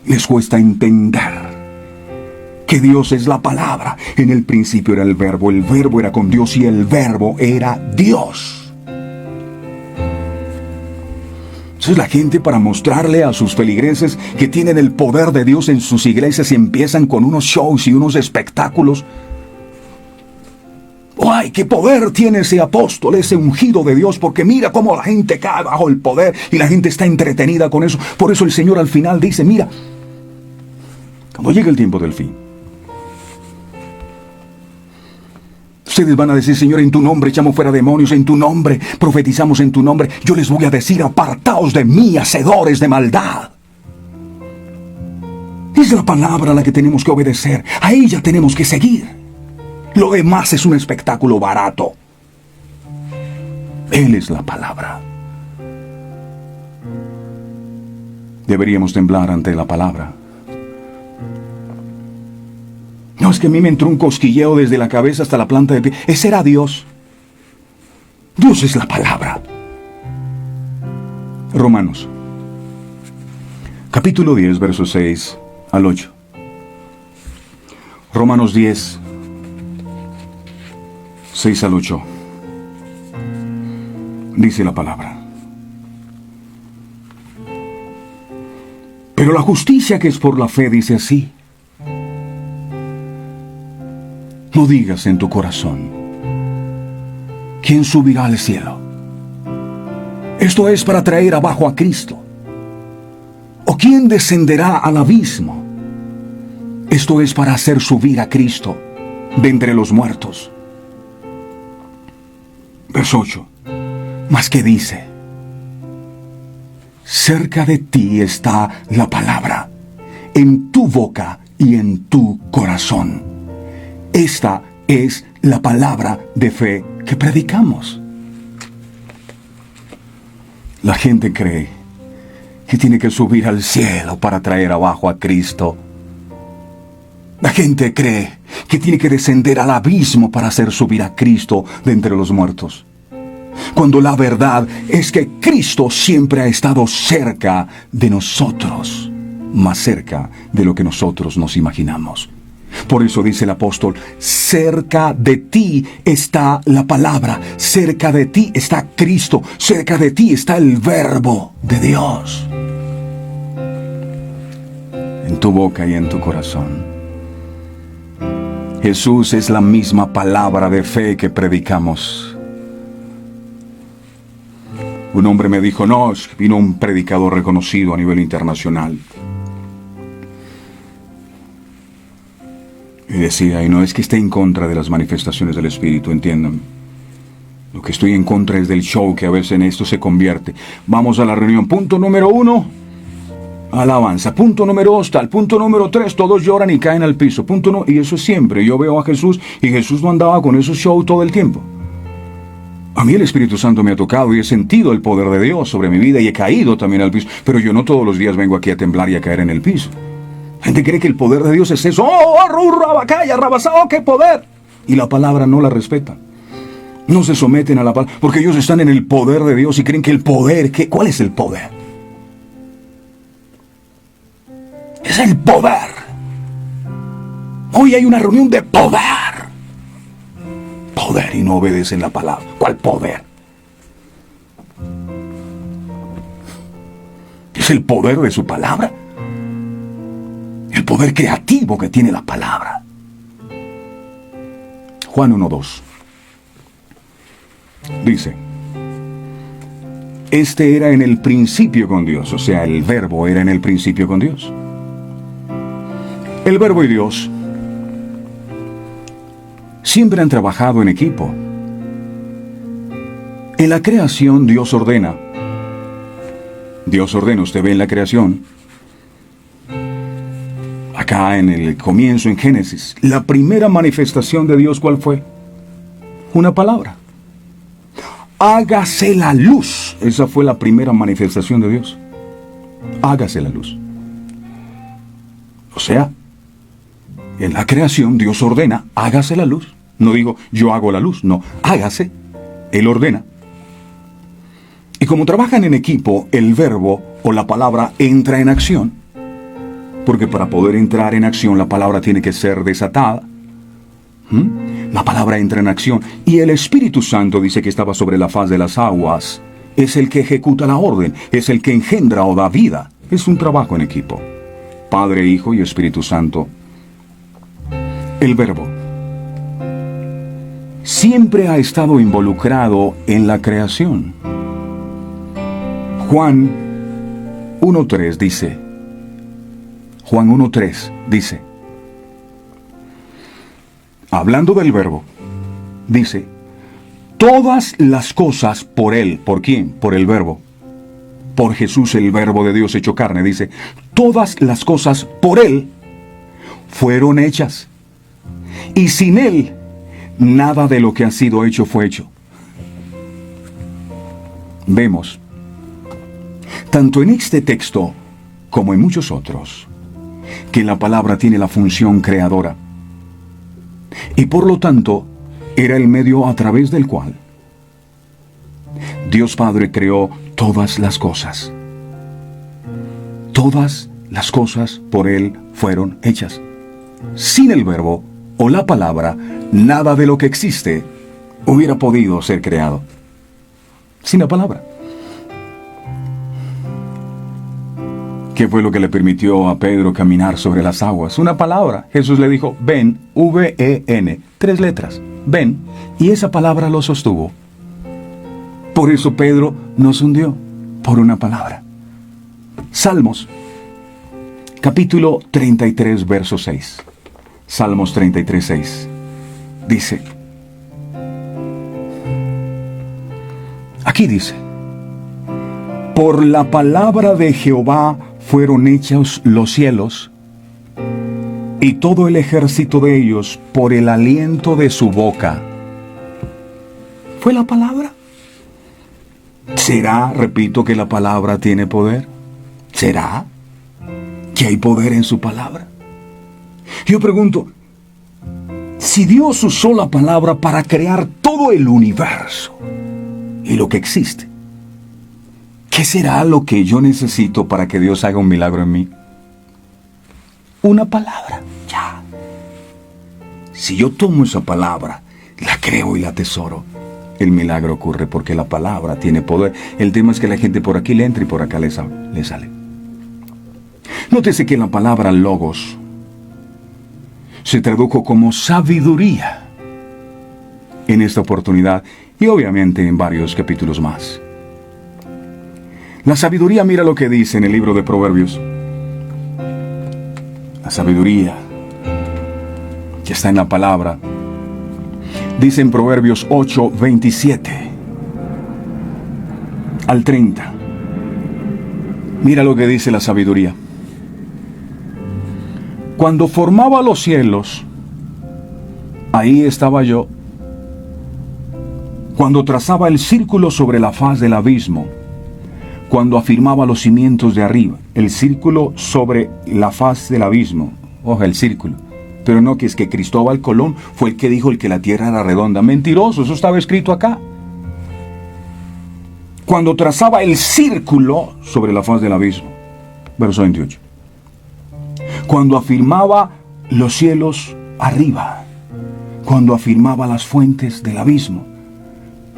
Les cuesta entender que Dios es la palabra. En el principio era el verbo era con Dios y el verbo era Dios. Entonces la gente, para mostrarle a sus feligreses que tienen el poder de Dios en sus iglesias, y empiezan con unos shows y unos espectáculos. ¡Ay, qué poder tiene ese apóstol, ese ungido de Dios! Porque mira cómo la gente cae bajo el poder y la gente está entretenida con eso. Por eso el Señor al final dice, mira, cuando llegue el tiempo del fin, ustedes van a decir, Señor, en tu nombre echamos fuera demonios, en tu nombre profetizamos, en tu nombre. Yo les voy a decir, apartaos de mí, hacedores de maldad. Es la palabra a la que tenemos que obedecer. A ella tenemos que seguir. Lo demás es un espectáculo barato. Él es la palabra. Deberíamos temblar ante la palabra. No, es que a mí me entró un cosquilleo desde la cabeza hasta la planta del pie. Ese era Dios. Dios es la palabra. Romanos, capítulo 10, versos 6 al 8. Romanos 10, 6 al 8. Dice la palabra. Pero la justicia que es por la fe dice así. No digas en tu corazón, ¿quién subirá al cielo? Esto es para traer abajo a Cristo. ¿O quién descenderá al abismo? Esto es para hacer subir a Cristo de entre los muertos. Verso 8. Mas que dice, cerca de ti está la palabra, en tu boca y en tu corazón. Esta es la palabra de fe que predicamos. La gente cree que tiene que subir al cielo para traer abajo a Cristo. La gente cree que tiene que descender al abismo para hacer subir a Cristo de entre los muertos. Cuando la verdad es que Cristo siempre ha estado cerca de nosotros, más cerca de lo que nosotros nos imaginamos. Por eso dice el apóstol, cerca de ti está la palabra, cerca de ti está Cristo, cerca de ti está el verbo de Dios. En tu boca y en tu corazón. Jesús es la misma palabra de fe que predicamos. Un hombre me dijo, no, vino un predicador reconocido a nivel internacional. Y decía, y no es que esté en contra de las manifestaciones del Espíritu, entiendan. Lo que estoy en contra es del show que a veces en esto se convierte. Vamos a la reunión. Punto número 1, alabanza. Punto número 2, tal. Punto número 3, todos lloran y caen al piso. Punto no, y eso es siempre. Yo veo a Jesús y Jesús no andaba con esos shows todo el tiempo. A mí el Espíritu Santo me ha tocado y he sentido el poder de Dios sobre mi vida y he caído también al piso. Pero yo no todos los días vengo aquí a temblar y a caer en el piso. La gente cree que el poder de Dios es eso. ¡Oh, rabacaya, rabasá, oh, qué poder! Y la palabra no la respetan. No se someten a la palabra, porque ellos están en el poder de Dios y creen que el poder, ¿cuál es el poder? Es el poder. Hoy hay una reunión de poder. Poder y no obedecen la palabra. ¿Cuál poder? ¿Es el poder de su palabra? El poder creativo que tiene la palabra. Juan 1:2 dice: este era en el principio con Dios, o sea, el verbo era en el principio con Dios. El verbo y Dios siempre han trabajado en equipo. En la creación Dios ordena. Dios ordena, usted ve en la creación. Acá en el comienzo, en Génesis, la primera manifestación de Dios, ¿cuál fue? Una palabra. Hágase la luz. Esa fue la primera manifestación de Dios. Hágase la luz. O sea, en la creación Dios ordena, hágase la luz. No digo, yo hago la luz. No, hágase. Él ordena. Y como trabajan en equipo, el verbo o la palabra entra en acción. Porque para poder entrar en acción, la palabra tiene que ser desatada. La palabra entra en acción. Y el Espíritu Santo dice que estaba sobre la faz de las aguas. Es el que ejecuta la orden. Es el que engendra o da vida. Es un trabajo en equipo. Padre, Hijo y Espíritu Santo. El verbo siempre ha estado involucrado en la creación. Juan 1:3 dice, Juan 1:3 dice, hablando del verbo, dice, todas las cosas por Él. ¿Por quién? Por el verbo. Por Jesús, el verbo de Dios hecho carne. Dice, todas las cosas por Él fueron hechas. Y sin Él, nada de lo que ha sido hecho fue hecho. Vemos, tanto en este texto como en muchos otros, que la palabra tiene la función creadora. Y por lo tanto, era el medio a través del cual Dios Padre creó todas las cosas. Todas las cosas por Él fueron hechas. Sin el verbo o la palabra, nada de lo que existe hubiera podido ser creado. Sin la palabra. ¿Qué fue lo que le permitió a Pedro caminar sobre las aguas? Una palabra. Jesús le dijo, ven, V-E-N, 3 letras, ven, y esa palabra lo sostuvo. Por eso Pedro no se hundió, por una palabra. Salmos, capítulo 33, verso 6. Salmos 33, 6. Dice, aquí dice, por la palabra de Jehová fueron hechos los cielos, y todo el ejército de ellos por el aliento de su boca. ¿Fue la palabra? ¿Será, repito, que la palabra tiene poder? ¿Será que hay poder en su palabra? Yo pregunto, si Dios usó la palabra para crear todo el universo y lo que existe, ¿qué será lo que yo necesito para que Dios haga un milagro en mí? Una palabra, ya. Si yo tomo esa palabra, la creo y la atesoro, el milagro ocurre porque la palabra tiene poder. El tema es que la gente por aquí le entra y por acá le sale. Nótese que la palabra logos se tradujo como sabiduría en esta oportunidad y obviamente en varios capítulos más. La sabiduría, mira lo que dice en el libro de Proverbios. La sabiduría que está en la palabra. Dice en Proverbios 8, 27 al 30. Mira lo que dice la sabiduría. Cuando formaba los cielos, ahí estaba yo. Cuando trazaba el círculo sobre la faz del abismo, cuando afirmaba los cimientos de arriba, el círculo sobre la faz del abismo, ojo, el círculo, pero no que es que Cristóbal Colón fue el que dijo el que la tierra era redonda. Mentiroso, eso estaba escrito acá. Cuando trazaba el círculo sobre la faz del abismo, verso 28. Cuando afirmaba los cielos arriba, cuando afirmaba las fuentes del abismo,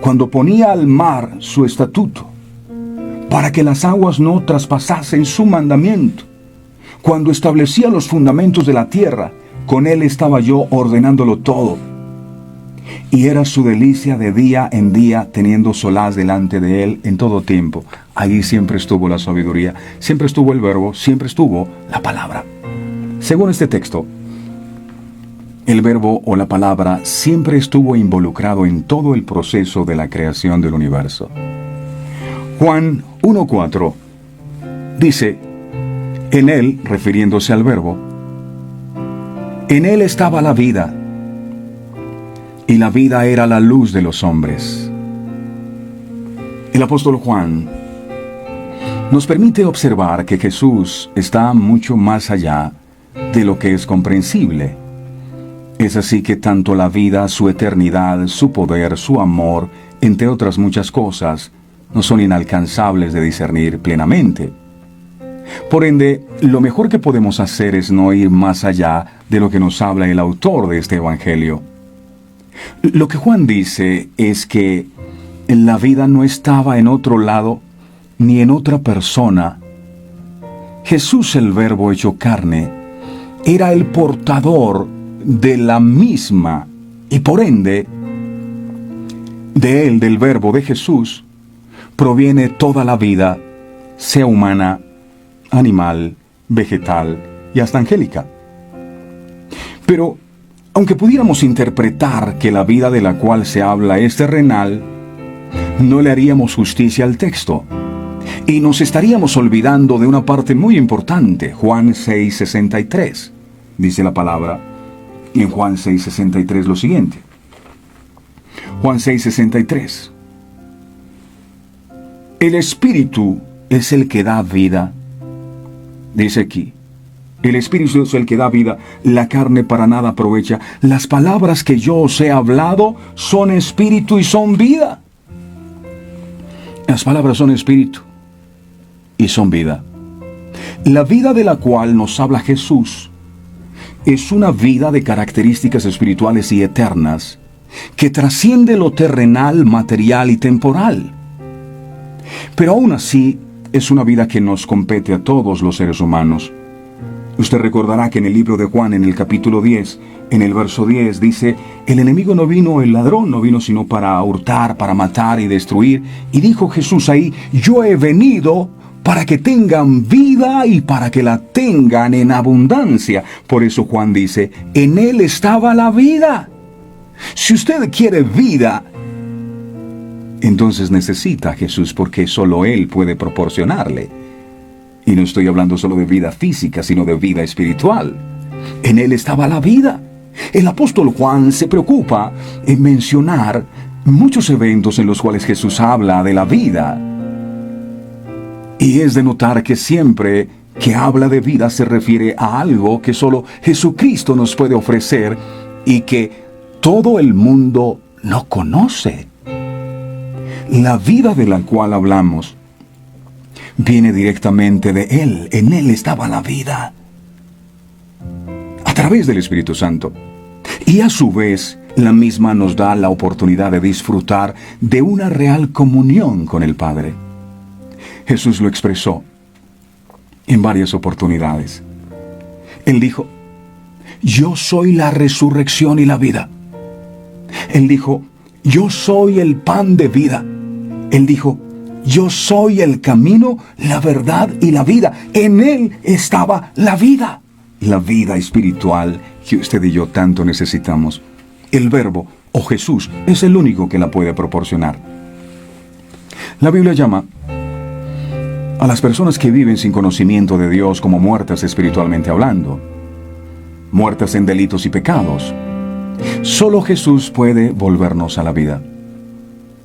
cuando ponía al mar su estatuto, para que las aguas no traspasasen su mandamiento, Cuando establecía los fundamentos de la tierra, con Él estaba yo ordenándolo todo. Y era su delicia de día en día, teniendo solaz delante de Él en todo tiempo. Allí siempre estuvo la sabiduría, siempre estuvo el verbo, siempre estuvo la palabra. Según este texto, el verbo o la palabra siempre estuvo involucrado en todo el proceso de la creación del universo. Juan 1:4 dice, en Él, refiriéndose al verbo, en Él estaba la vida, y la vida era la luz de los hombres. El apóstol Juan nos permite observar que Jesús está mucho más allá de lo que es comprensible. Es así que tanto la vida, su eternidad, su poder, su amor, entre otras muchas cosas, no son inalcanzables de discernir plenamente. Por ende, lo mejor que podemos hacer es no ir más allá de lo que nos habla el autor de este Evangelio. Lo que Juan dice es que la vida no estaba en otro lado ni en otra persona. Jesús, el Verbo hecho carne, era el portador de la misma, y por ende, de Él, del Verbo de Jesús, proviene toda la vida, sea humana, animal, vegetal y hasta angélica. Pero, aunque pudiéramos interpretar que la vida de la cual se habla es terrenal, no le haríamos justicia al texto, y nos estaríamos olvidando de una parte muy importante. Juan 6:63, dice la palabra en Juan 6:63 lo siguiente. Juan 6:63. El Espíritu es el que da vida. Dice aquí, el Espíritu es el que da vida, la carne para nada aprovecha. Las palabras que yo os he hablado son espíritu y son vida. Las palabras son espíritu y son vida. La vida de la cual nos habla Jesús es una vida de características espirituales y eternas que trasciende lo terrenal, material y temporal. Pero aún así es una vida que nos compete a todos los seres humanos. Usted recordará que en el libro de Juan, en el capítulo 10, en el verso 10, dice, el enemigo no vino, el ladrón no vino sino para hurtar, para matar y destruir. Y dijo Jesús ahí, yo he venido para que tengan vida y para que la tengan en abundancia. Por eso Juan dice, en Él estaba la vida. Si usted quiere vida, entonces necesita a Jesús, porque solo Él puede proporcionarle. Y no estoy hablando solo de vida física, sino de vida espiritual. En Él estaba la vida. El apóstol Juan se preocupa en mencionar muchos eventos en los cuales Jesús habla de la vida. Y es de notar que siempre que habla de vida se refiere a algo que solo Jesucristo nos puede ofrecer y que todo el mundo no conoce. La vida de la cual hablamos viene directamente de Él. En Él estaba la vida, a través del Espíritu Santo. Y a su vez, la misma nos da la oportunidad de disfrutar de una real comunión con el Padre. Jesús lo expresó en varias oportunidades. Él dijo, yo soy la resurrección y la vida. Él dijo, yo soy el pan de vida. Él dijo, yo soy el camino, la verdad y la vida. En Él estaba la vida espiritual que usted y yo tanto necesitamos. El Verbo, o Jesús, es el único que la puede proporcionar. La Biblia llama a las personas que viven sin conocimiento de Dios como muertas espiritualmente hablando, muertas en delitos y pecados. Solo Jesús puede volvernos a la vida,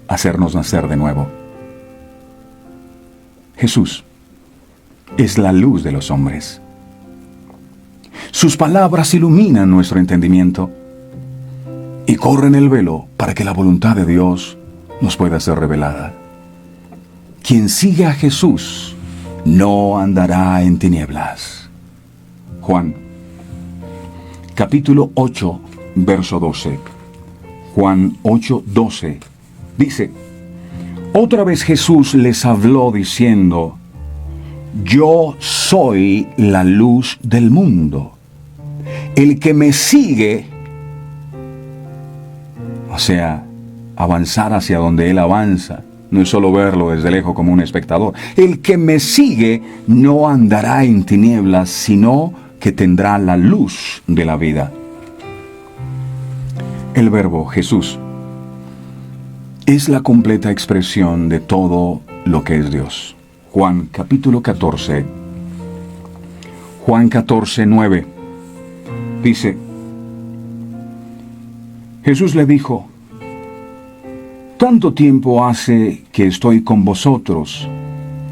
hacernos nacer de nuevo. Jesús es la luz de los hombres. Sus palabras iluminan nuestro entendimiento y corren el velo para que la voluntad de Dios nos pueda ser revelada. Quien sigue a Jesús no andará en tinieblas. Juan, capítulo 8, verso 12. Juan 8, 12. Dice, otra vez Jesús les habló diciendo, yo soy la luz del mundo. El que me sigue, o sea, avanzar hacia donde Él avanza, no es solo verlo desde lejos como un espectador. El que me sigue no andará en tinieblas, sino que tendrá la luz de la vida. El verbo Jesús es la completa expresión de todo lo que es Dios. Juan capítulo 14. Juan 14, 9. Dice, Jesús le dijo, ¿tanto tiempo hace que estoy con vosotros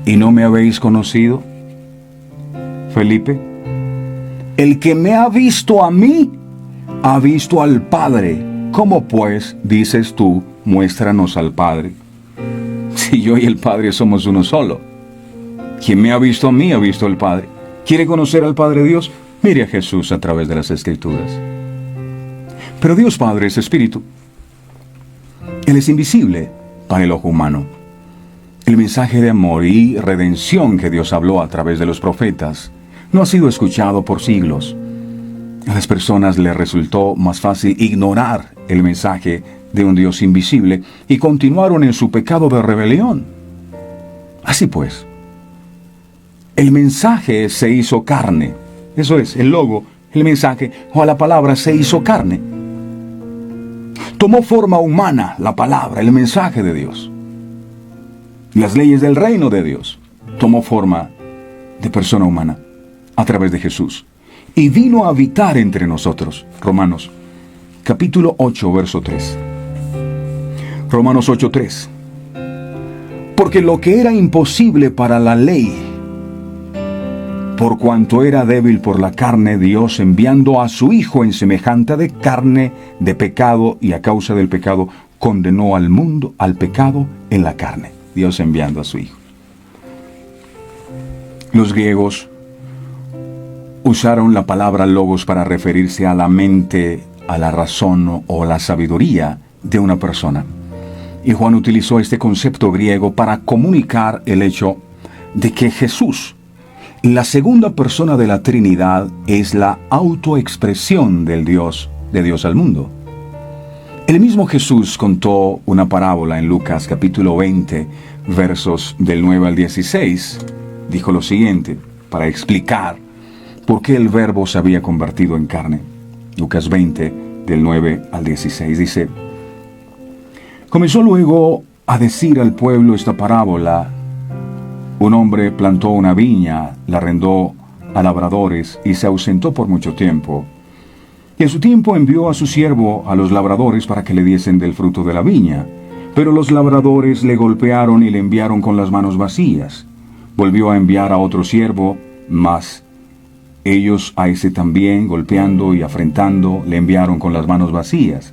y no me habéis conocido? Felipe, el que me ha visto a mí, ha visto al Padre. ¿Cómo pues, dices tú, muéstranos al Padre? Si yo y el Padre somos uno solo. Quien me ha visto a mí, ha visto al Padre. ¿Quiere conocer al Padre Dios? Mire a Jesús a través de las Escrituras. Pero Dios Padre es Espíritu. Él es invisible para el ojo humano. El mensaje de amor y redención que Dios habló a través de los profetas no ha sido escuchado por siglos. A las personas les resultó más fácil ignorar el mensaje de un Dios invisible y continuaron en su pecado de rebelión. Así pues, el mensaje se hizo carne. Eso es, el logo, el mensaje o la palabra se hizo carne. Tomó forma humana la palabra, el mensaje de Dios. Las leyes del reino de Dios tomó forma de persona humana a través de Jesús. Y vino a habitar entre nosotros. Romanos, capítulo 8, verso 3. Romanos 8, 3. Porque lo que era imposible para la ley, por cuanto era débil por la carne, Dios enviando a su Hijo en semejante de carne de pecado, y a causa del pecado condenó al mundo, al pecado en la carne. Dios enviando a su Hijo. Los griegos usaron la palabra logos para referirse a la mente, a la razón o la sabiduría de una persona. Y Juan utilizó este concepto griego para comunicar el hecho de que Jesús, la segunda persona de la Trinidad, es la autoexpresión de Dios al mundo. El mismo Jesús contó una parábola en Lucas capítulo 20, versos del 9 al 16. Dijo lo siguiente, para explicar por qué el Verbo se había convertido en carne. Lucas 20, del 9 al 16, dice, comenzó luego a decir al pueblo esta parábola. Un hombre plantó una viña, la arrendó a labradores y se ausentó por mucho tiempo. Y en su tiempo envió a su siervo a los labradores para que le diesen del fruto de la viña. Pero los labradores le golpearon y le enviaron con las manos vacías. Volvió a enviar a otro siervo, mas ellos a ese también, golpeando y afrentando, le enviaron con las manos vacías.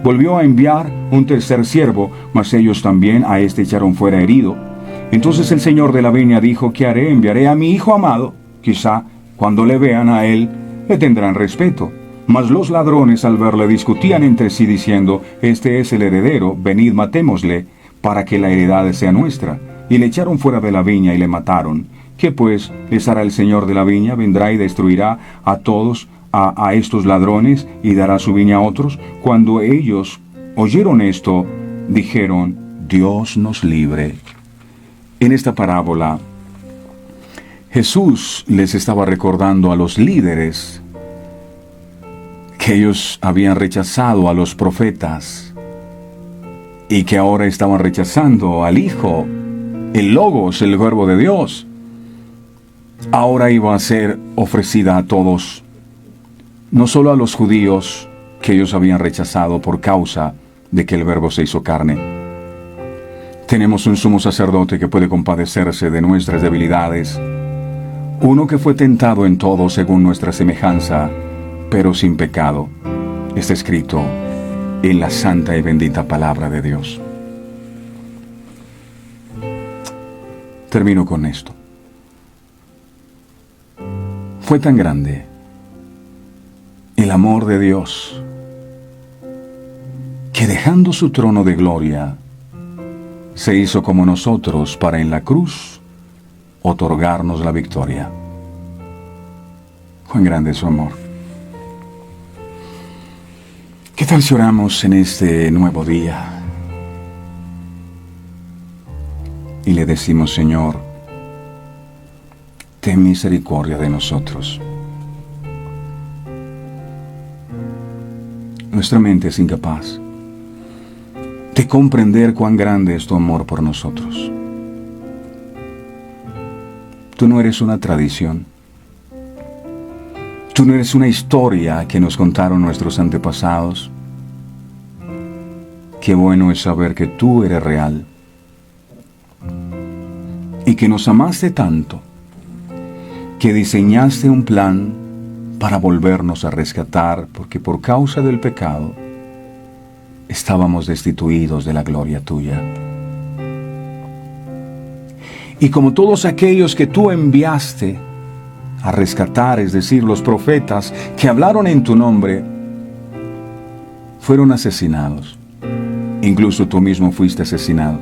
Volvió a enviar un tercer siervo, mas ellos también a este echaron fuera herido. Entonces el señor de la viña dijo, ¿qué haré? Enviaré a mi hijo amado. Quizá, cuando le vean a él, le tendrán respeto. Mas los ladrones al verle discutían entre sí diciendo, este es el heredero, venid matémosle, para que la heredad sea nuestra. Y le echaron fuera de la viña y le mataron. ¿Qué pues les hará el señor de la viña? Vendrá y destruirá a todos, a estos ladrones, y dará su viña a otros. Cuando ellos oyeron esto, dijeron, Dios nos libre. En esta parábola, Jesús les estaba recordando a los líderes que ellos habían rechazado a los profetas y que ahora estaban rechazando al Hijo, el Logos, el Verbo de Dios. Ahora iba a ser ofrecida a todos, no solo a los judíos que ellos habían rechazado por causa de que el Verbo se hizo carne. Tenemos un sumo sacerdote que puede compadecerse de nuestras debilidades, uno que fue tentado en todo según nuestra semejanza, pero sin pecado. Está escrito en la santa y bendita palabra de Dios. Termino con esto. Fue tan grande el amor de Dios que dejando su trono de gloria, se hizo como nosotros para en la cruz otorgarnos la victoria. Cuán grande es su amor. ¿Qué tal si oramos en este nuevo día? Y le decimos, Señor, ten misericordia de nosotros. Nuestra mente es incapaz de comprender cuán grande es tu amor por nosotros. Tú no eres una tradición. Tú no eres una historia que nos contaron nuestros antepasados. Qué bueno es saber que tú eres real y que nos amaste tanto que diseñaste un plan para volvernos a rescatar, porque por causa del pecado estábamos destituidos de la gloria tuya. Y como todos aquellos que tú enviaste a rescatar, es decir, los profetas que hablaron en tu nombre, fueron asesinados. Incluso tú mismo fuiste asesinado.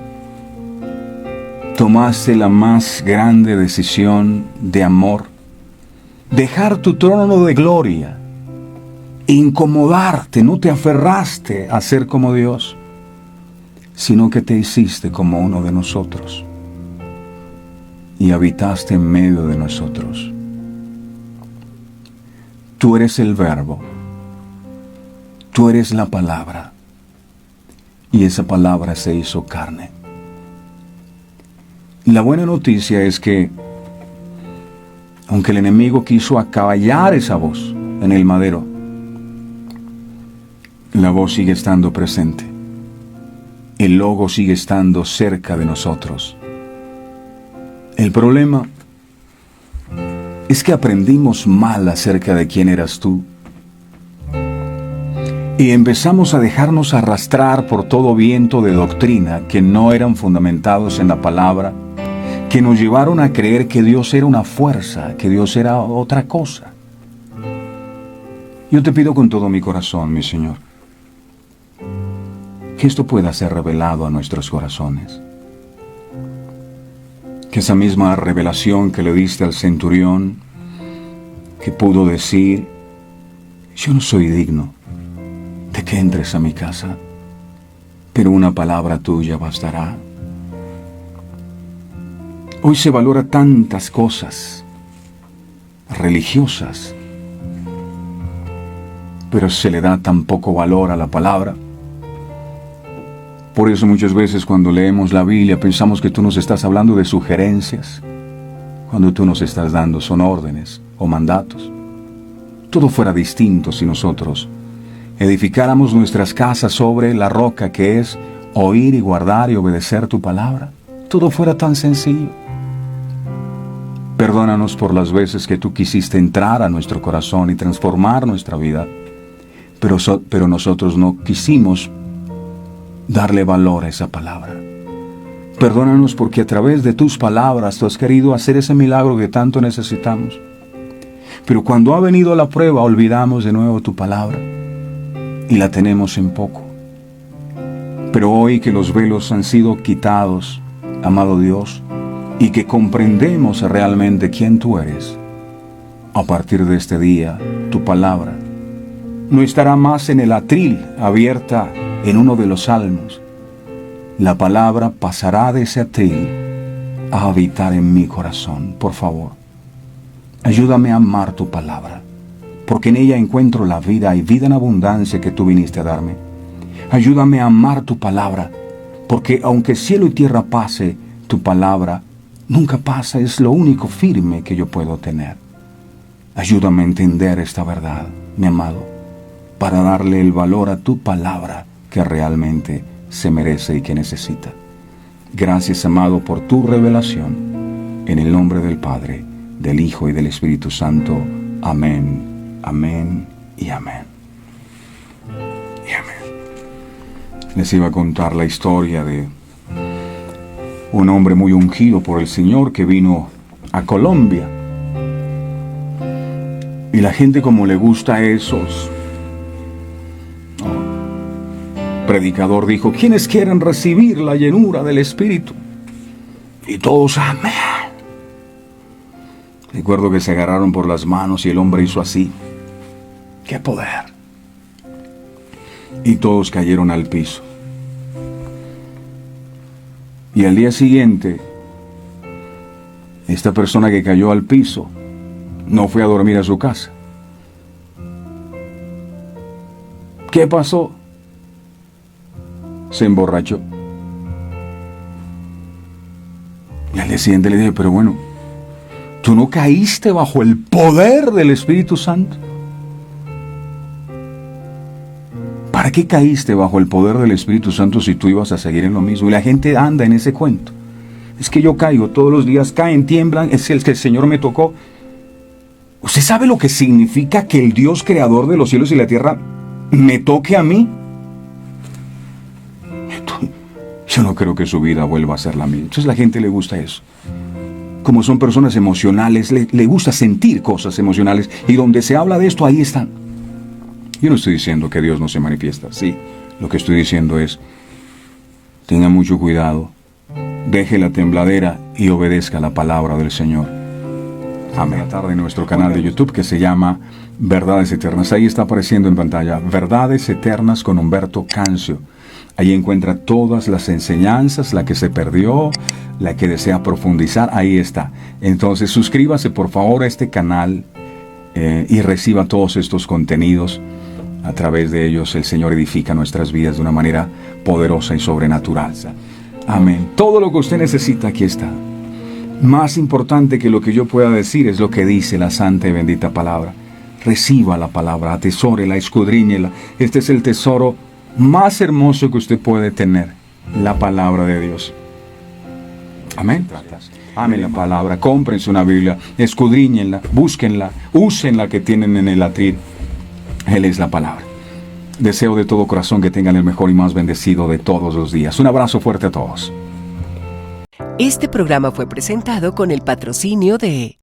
Tomaste la más grande decisión de amor, dejar tu trono de gloria, incomodarte, no te aferraste a ser como Dios, sino que te hiciste como uno de nosotros y habitaste en medio de nosotros. Tú eres el Verbo, tú eres la palabra, y esa palabra se hizo carne. La buena noticia es que, aunque el enemigo quiso acaballar esa voz en el madero, la voz sigue estando presente. El logo sigue estando cerca de nosotros. El problema es que aprendimos mal acerca de quién eras tú. Y empezamos a dejarnos arrastrar por todo viento de doctrina que no eran fundamentados en la palabra, que nos llevaron a creer que Dios era una fuerza, que Dios era otra cosa. Yo te pido con todo mi corazón, mi Señor, que esto pueda ser revelado a nuestros corazones. Que esa misma revelación que le diste al centurión, que pudo decir, yo no soy digno de que entres a mi casa, pero una palabra tuya bastará. Hoy se valora tantas cosas religiosas, pero se le da tan poco valor a la palabra. Por eso muchas veces cuando leemos la Biblia pensamos que tú nos estás hablando de sugerencias, cuando tú nos estás dando son órdenes o mandatos. Todo fuera distinto si nosotros edificáramos nuestras casas sobre la roca que es oír y guardar y obedecer tu palabra. Todo fuera tan sencillo. Perdónanos por las veces que tú quisiste entrar a nuestro corazón y transformar nuestra vida, pero nosotros no quisimos darle valor a esa palabra. Perdónanos porque a través de tus palabras tú has querido hacer ese milagro que tanto necesitamos. Pero cuando ha venido la prueba, olvidamos de nuevo tu palabra y la tenemos en poco. Pero hoy que los velos han sido quitados, amado Dios, y que comprendemos realmente quién tú eres, a partir de este día, tu palabra no estará más en el atril abierta en uno de los salmos. La palabra pasará de ese atril a habitar en mi corazón. Por favor, ayúdame a amar tu palabra, porque en ella encuentro la vida y vida en abundancia que tú viniste a darme. Ayúdame a amar tu palabra, porque aunque cielo y tierra pase, tu palabra nunca pasa, es lo único firme que yo puedo tener. Ayúdame a entender esta verdad, mi amado, para darle el valor a tu palabra que realmente se merece y que necesita. Gracias, amado, por tu revelación. En el nombre del Padre, del Hijo y del Espíritu Santo. Amén, amén y amén. Y amén. Les iba a contar la historia de un hombre muy ungido por el Señor que vino a Colombia. Y la gente, como le gusta a esos, predicador dijo, ¿quiénes quieren recibir la llenura del Espíritu? Y todos, amén. Recuerdo que se agarraron por las manos y el hombre hizo así. ¡Qué poder! Y todos cayeron al piso. Y al día siguiente, esta persona que cayó al piso no fue a dormir a su casa. ¿Qué pasó? Se emborrachó. Y al día siguiente le dije, pero bueno, ¿tú no caíste bajo el poder del Espíritu Santo? ¿Para qué caíste bajo el poder del Espíritu Santo si tú ibas a seguir en lo mismo? Y la gente anda en ese cuento. Es que yo caigo todos los días, caen, tiemblan, es el que el Señor me tocó. ¿Usted sabe lo que significa que el Dios creador de los cielos y la tierra me toque a mí? Yo no creo que su vida vuelva a ser la misma. Entonces a la gente le gusta eso. Como son personas emocionales, le gusta sentir cosas emocionales. Y donde se habla de esto, ahí están. Yo no estoy diciendo que Dios no se manifiesta. Sí, lo que estoy diciendo es, tenga mucho cuidado, deje la tembladera y obedezca la palabra del Señor. Amén. La tarde en nuestro canal de YouTube que se llama Verdades Eternas. Ahí está apareciendo en pantalla, Verdades Eternas con Humberto Cancio. Ahí encuentra todas las enseñanzas, la que se perdió, la que desea profundizar, ahí está. Entonces suscríbase por favor a este canal y reciba todos estos contenidos. A través de ellos el Señor edifica nuestras vidas de una manera poderosa y sobrenatural. Amén. Todo lo que usted necesita aquí está. Más importante que lo que yo pueda decir es lo que dice la santa y bendita palabra. Reciba la palabra, atesórela, escudriñela. Este es el tesoro más hermoso que usted puede tener, la palabra de Dios. Amén. Amen la palabra, cómprense una Biblia, escudriñenla, búsquenla, usen la que tienen en el atril. Él es la palabra. Deseo de todo corazón que tengan el mejor y más bendecido de todos los días. Un abrazo fuerte a todos. Este programa fue presentado con el patrocinio de